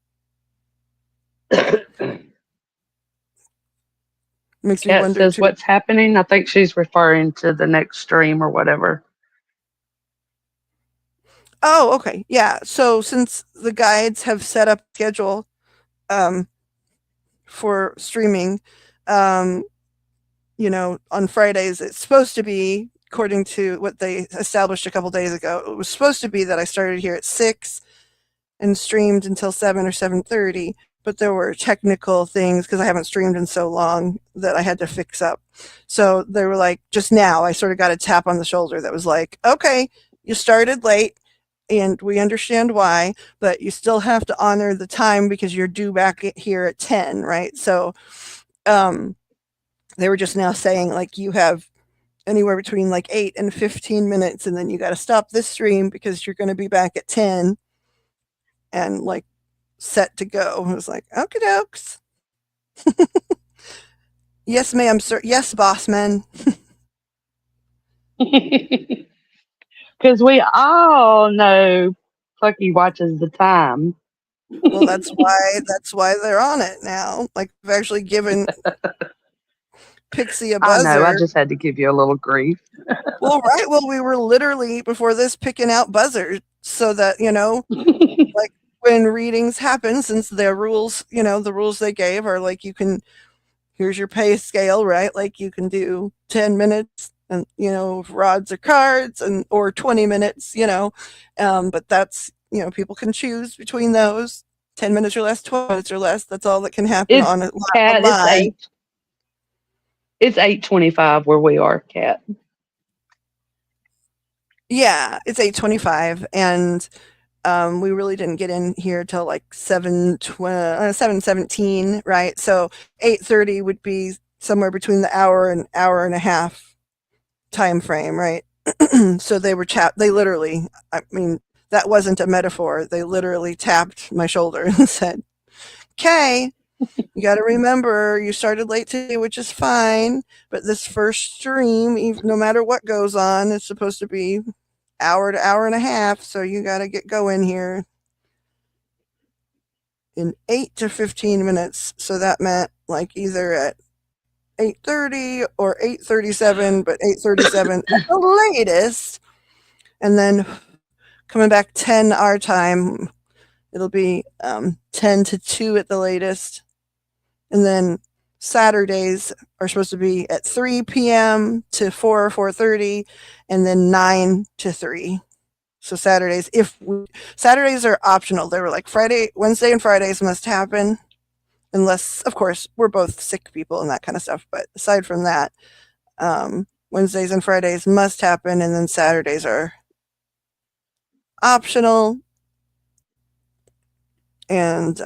Makes me Cat wonder says, too. "What's happening?" I think she's referring to the next stream or whatever. Oh, okay, yeah. So since the guides have set up a schedule um, for streaming, um, on Fridays, it's supposed to be, according to what they established a couple days ago, it was supposed to be that I started here at 6 and streamed until 7 or 7:30. But there were technical things because I haven't streamed in so long that I had to fix up. So they were like, just now, I sort of got a tap on the shoulder that was like, okay, you started late and we understand why, but you still have to honor the time because you're due back here at 10, right? So they were just now saying, like, you have anywhere between like 8 and 15 minutes, and then you got to stop this stream because you're going to be back at 10 and like set to go. I was like, okie dokes. Yes, ma'am, sir. Yes, boss man. Because we all know Plucky watches the time. Well, that's why they're on it now. Like, I've actually given Pixie a I know. I buzzer. just had to give you a little grief. Well, right. Well, we were literally before this picking out buzzers so that, like when readings happen, since their rules, the rules they gave are like, here's your pay scale, right? Like you can do 10 minutes and, rods or cards or 20 minutes, but that's, people can choose between those 10 minutes or less, 12 minutes or less. That's all that can happen It's on a Cat. It's live. 8. It's 8:25 where we are, Cat. Yeah, it's 8:25, and we really didn't get in here till like 7:17, right? So 8:30 would be somewhere between the hour and hour and a half time frame, right? So they were they literally, I mean, that wasn't a metaphor. They literally tapped my shoulder and said, "Okay, you got to remember you started late today, which is fine, but this first stream, no matter what goes on, is supposed to be hour to hour and a half, so you got to get going here in 8 to 15 minutes." So that meant like either at 8:30 or 8:37, but 8:37 at the latest. And then coming back 10 our time, it'll be 10 to 2 at the latest. And then Saturdays are supposed to be at 3 p.m. to 4 or 4:30, and then 9 to 3. So Saturdays are optional. They were like Wednesday and Fridays must happen, unless, of course, we're both sick people and that kind of stuff. But aside from that, Wednesdays and Fridays must happen, and then Saturdays are optional. And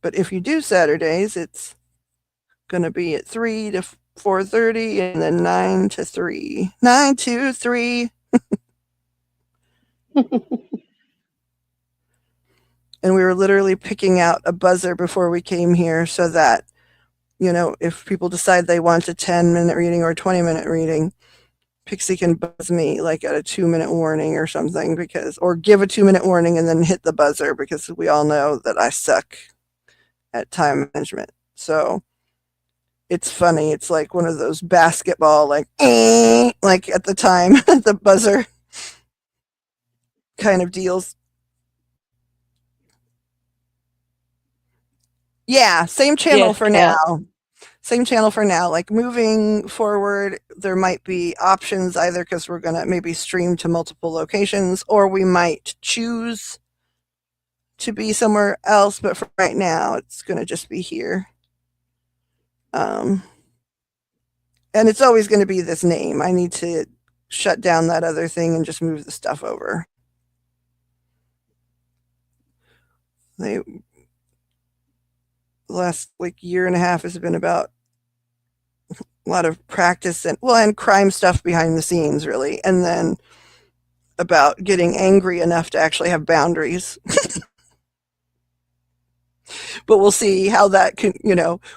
but if you do Saturdays, it's going to be at 3 to 4:30, and then 9 to 3. 9 to 3. And we were literally picking out a buzzer before we came here so that, if people decide they want a 10-minute reading or a 20-minute reading, Pixie can buzz me like at a 2-minute warning or something because, or give a 2-minute warning and then hit the buzzer because we all know that I suck at time management. So it's funny. It's like one of those basketball, like, like at the time, the buzzer kind of deals. Yeah, same channel Yes, for Kat. now. Same channel for now. Like moving forward, there might be options either because we're going to maybe stream to multiple locations or we might choose to be somewhere else. But for right now, it's going to just be here. Um, and it's always going to be this name. I need to shut down that other thing and just move the stuff over. They the last like year and a half has been about a lot of practice and crime stuff behind the scenes really, and then about getting angry enough to actually have boundaries. But we'll see how that can,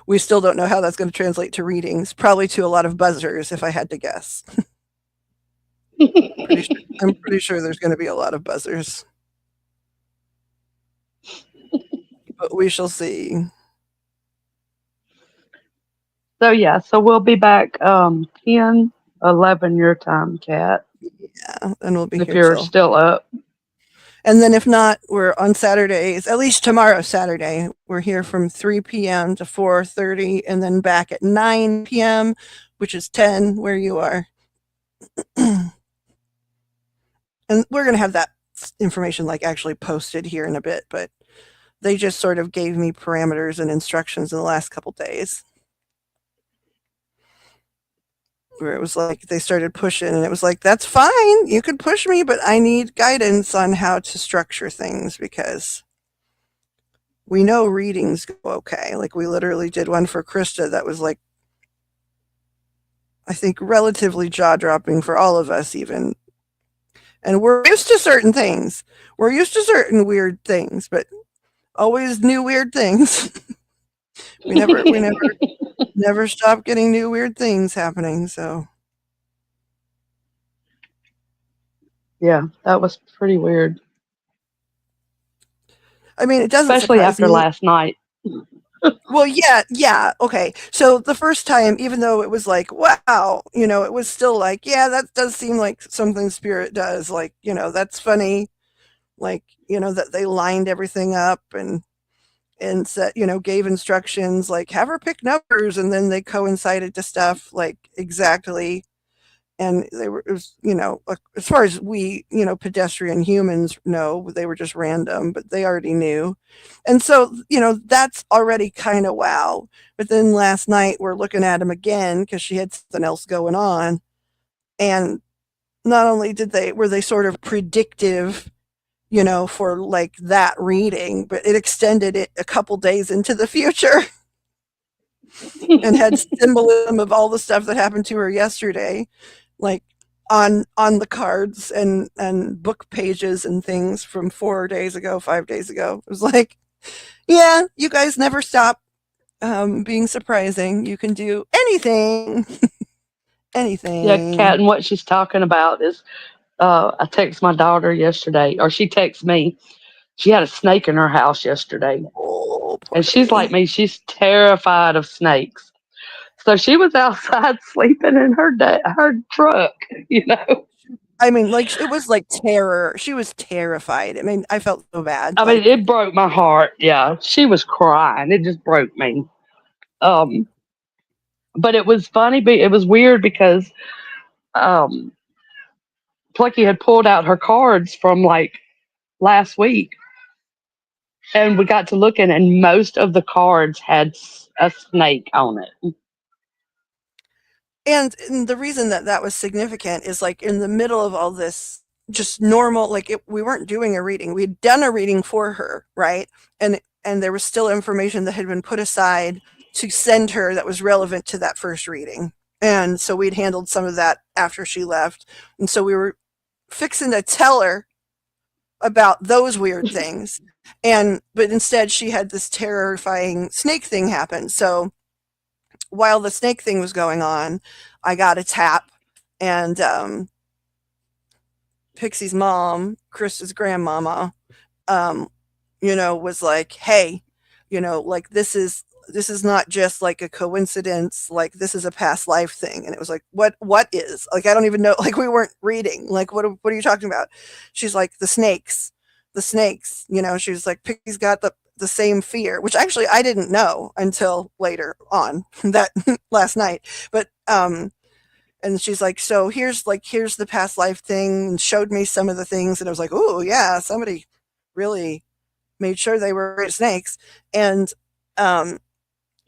we still don't know how that's going to translate to readings. Probably to a lot of buzzers, if I had to guess. I'm pretty sure there's going to be a lot of buzzers. But we shall see. So yeah, so we'll be back 10, 11 your time, Kat, Yeah, and we'll be if here you're till. still up. And then if not, we're on Saturdays. At least tomorrow, Saturday, we're here from 3 p.m. to 4:30, and then back at 9 p.m., which is 10 where you are. And we're going to have that information like actually posted here in a bit, but they just sort of gave me parameters and instructions in the last couple days where it was like they started pushing and it was like, that's fine, you could push me, but I need guidance on how to structure things because we know readings go okay. Like we literally did one for Krista that was like, I think relatively jaw-dropping for all of us even. And we're used to certain things. We're used to certain weird things, but always new weird things. we never stop getting new weird things happening. So Yeah, that was pretty weird, I mean, it doesn't especially surprise after me. last night. Well, yeah, okay. So the first time, even though it was like, wow, it was still like, yeah, that does seem like something spirit does. Like, that's funny. Like, that they lined everything up and said, gave instructions like have her pick numbers, and then they coincided to stuff like exactly. And they were, it was, as far as we, pedestrian humans know, they were just random, but they already knew. And so, that's already kind of wow. But then last night we're looking at them again because she had something else going on. And not only were they sort of predictive, for like that reading, but it extended it a couple days into the future and had symbolism of all the stuff that happened to her yesterday, like on the cards and book pages and things from 4 days ago, 5 days ago. It was like, yeah, you guys never stop being surprising. You can do anything, Yeah, Kat, anything. and what she's talking about is I text my daughter yesterday, or she texts me. She had a snake in her house yesterday, Oh, poor and she's like baby. me. She's terrified of snakes. So she was outside sleeping in her truck, you know. I mean, like it was like terror. She was terrified. I mean, I felt so bad. I mean, Like, it broke my heart. Yeah, she was crying. It just broke me. Um, but it was funny. But it was weird because um, Plucky had pulled out her cards from like last week, and we got to looking, and most of the cards had a snake on it. and the reason that that was significant is like in the middle of all this just normal, like we weren't doing a reading. We'd done a reading for her, right? And there was still information that had been put aside to send her that was relevant to that first reading. And so we'd handled some of that after she left. And so we were fixing to tell her about those weird things. But instead she had this terrifying snake thing happen. So while the snake thing was going on, I got a tap and Pixie's mom, Krista's grandmama, um, was like, "Hey, like this is not just like a coincidence. Like this is a past life thing." And it was like, "What is?" Like I don't even know. Like we weren't reading. Like what are you talking about? She's like, "The snakes, the snakes." She was like, "Pixie's got the same fear," which actually I didn't know until later on that last night. But and she's like, "So here's the past life thing," and showed me some of the things, and I was like, "Oh yeah, somebody really made sure they were snakes." And um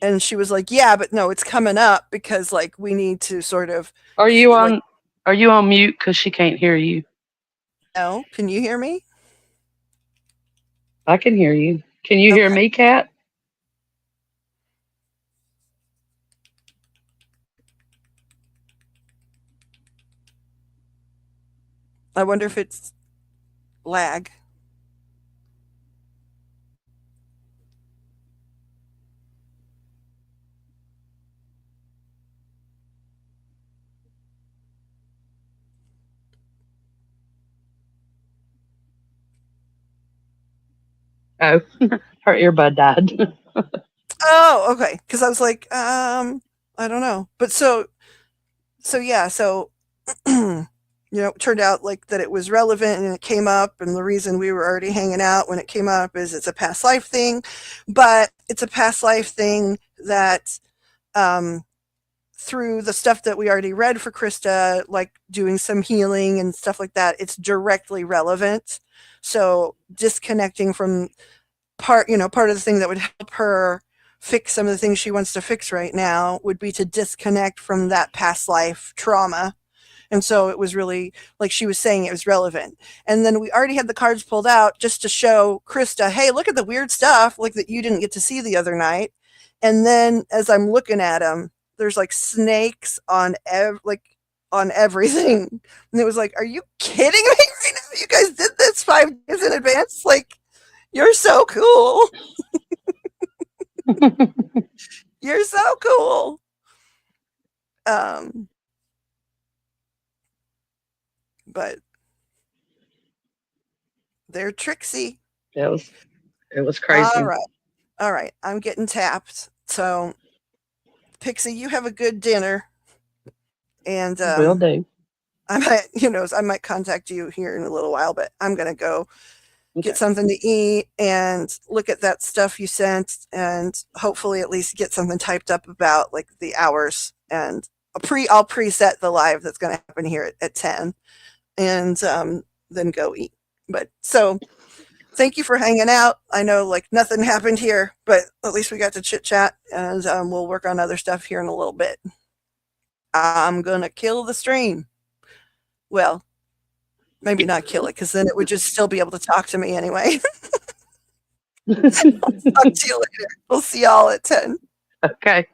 and she was like, "Yeah, but no, it's coming up because like we need to sort of Are you like." on? Are you on mute? Because she can't hear you. No, can you hear me? I can hear you. Can you hear Okay. me, Kat? I wonder if it's lag. Oh, her earbud died. Oh, okay. Because I was like, I don't know. But so yeah, so it turned out like that it was relevant and it came up, and the reason we were already hanging out when it came up is it's a past life thing, but it's a past life thing that um through the stuff that we already read for Krista, like doing some healing and stuff like that, it's directly relevant. So disconnecting from part of the thing that would help her fix some of the things she wants to fix right now would be to disconnect from that past life trauma. And so it was really, like she was saying, it was relevant. And then we already had the cards pulled out just to show Krista, hey, look at the weird stuff like that you didn't get to see the other night. And then as I'm looking at them, there's like snakes on on everything. And it was like, are you kidding me right now? You guys did this 5 days in advance? Like, you're so cool. You're so cool. Um, but they're tricksy. it was it was All crazy. right. All right. I'm getting tapped. So Pixie, you have a good dinner, and Will do. I might contact you here in a little while, but I'm gonna go get Okay. something to eat and look at that stuff you sent, and hopefully at least get something typed up about like the hours, and I'll preset the live that's gonna happen here at 10, and then go eat. But so thank you for hanging out. I know like nothing happened here, but at least we got to chit chat, and we'll work on other stuff here in a little bit. I'm gonna kill the stream. Well, maybe not kill it, because then it would just still be able to talk to me anyway. Talk to you later. We'll see y'all at 10. Okay.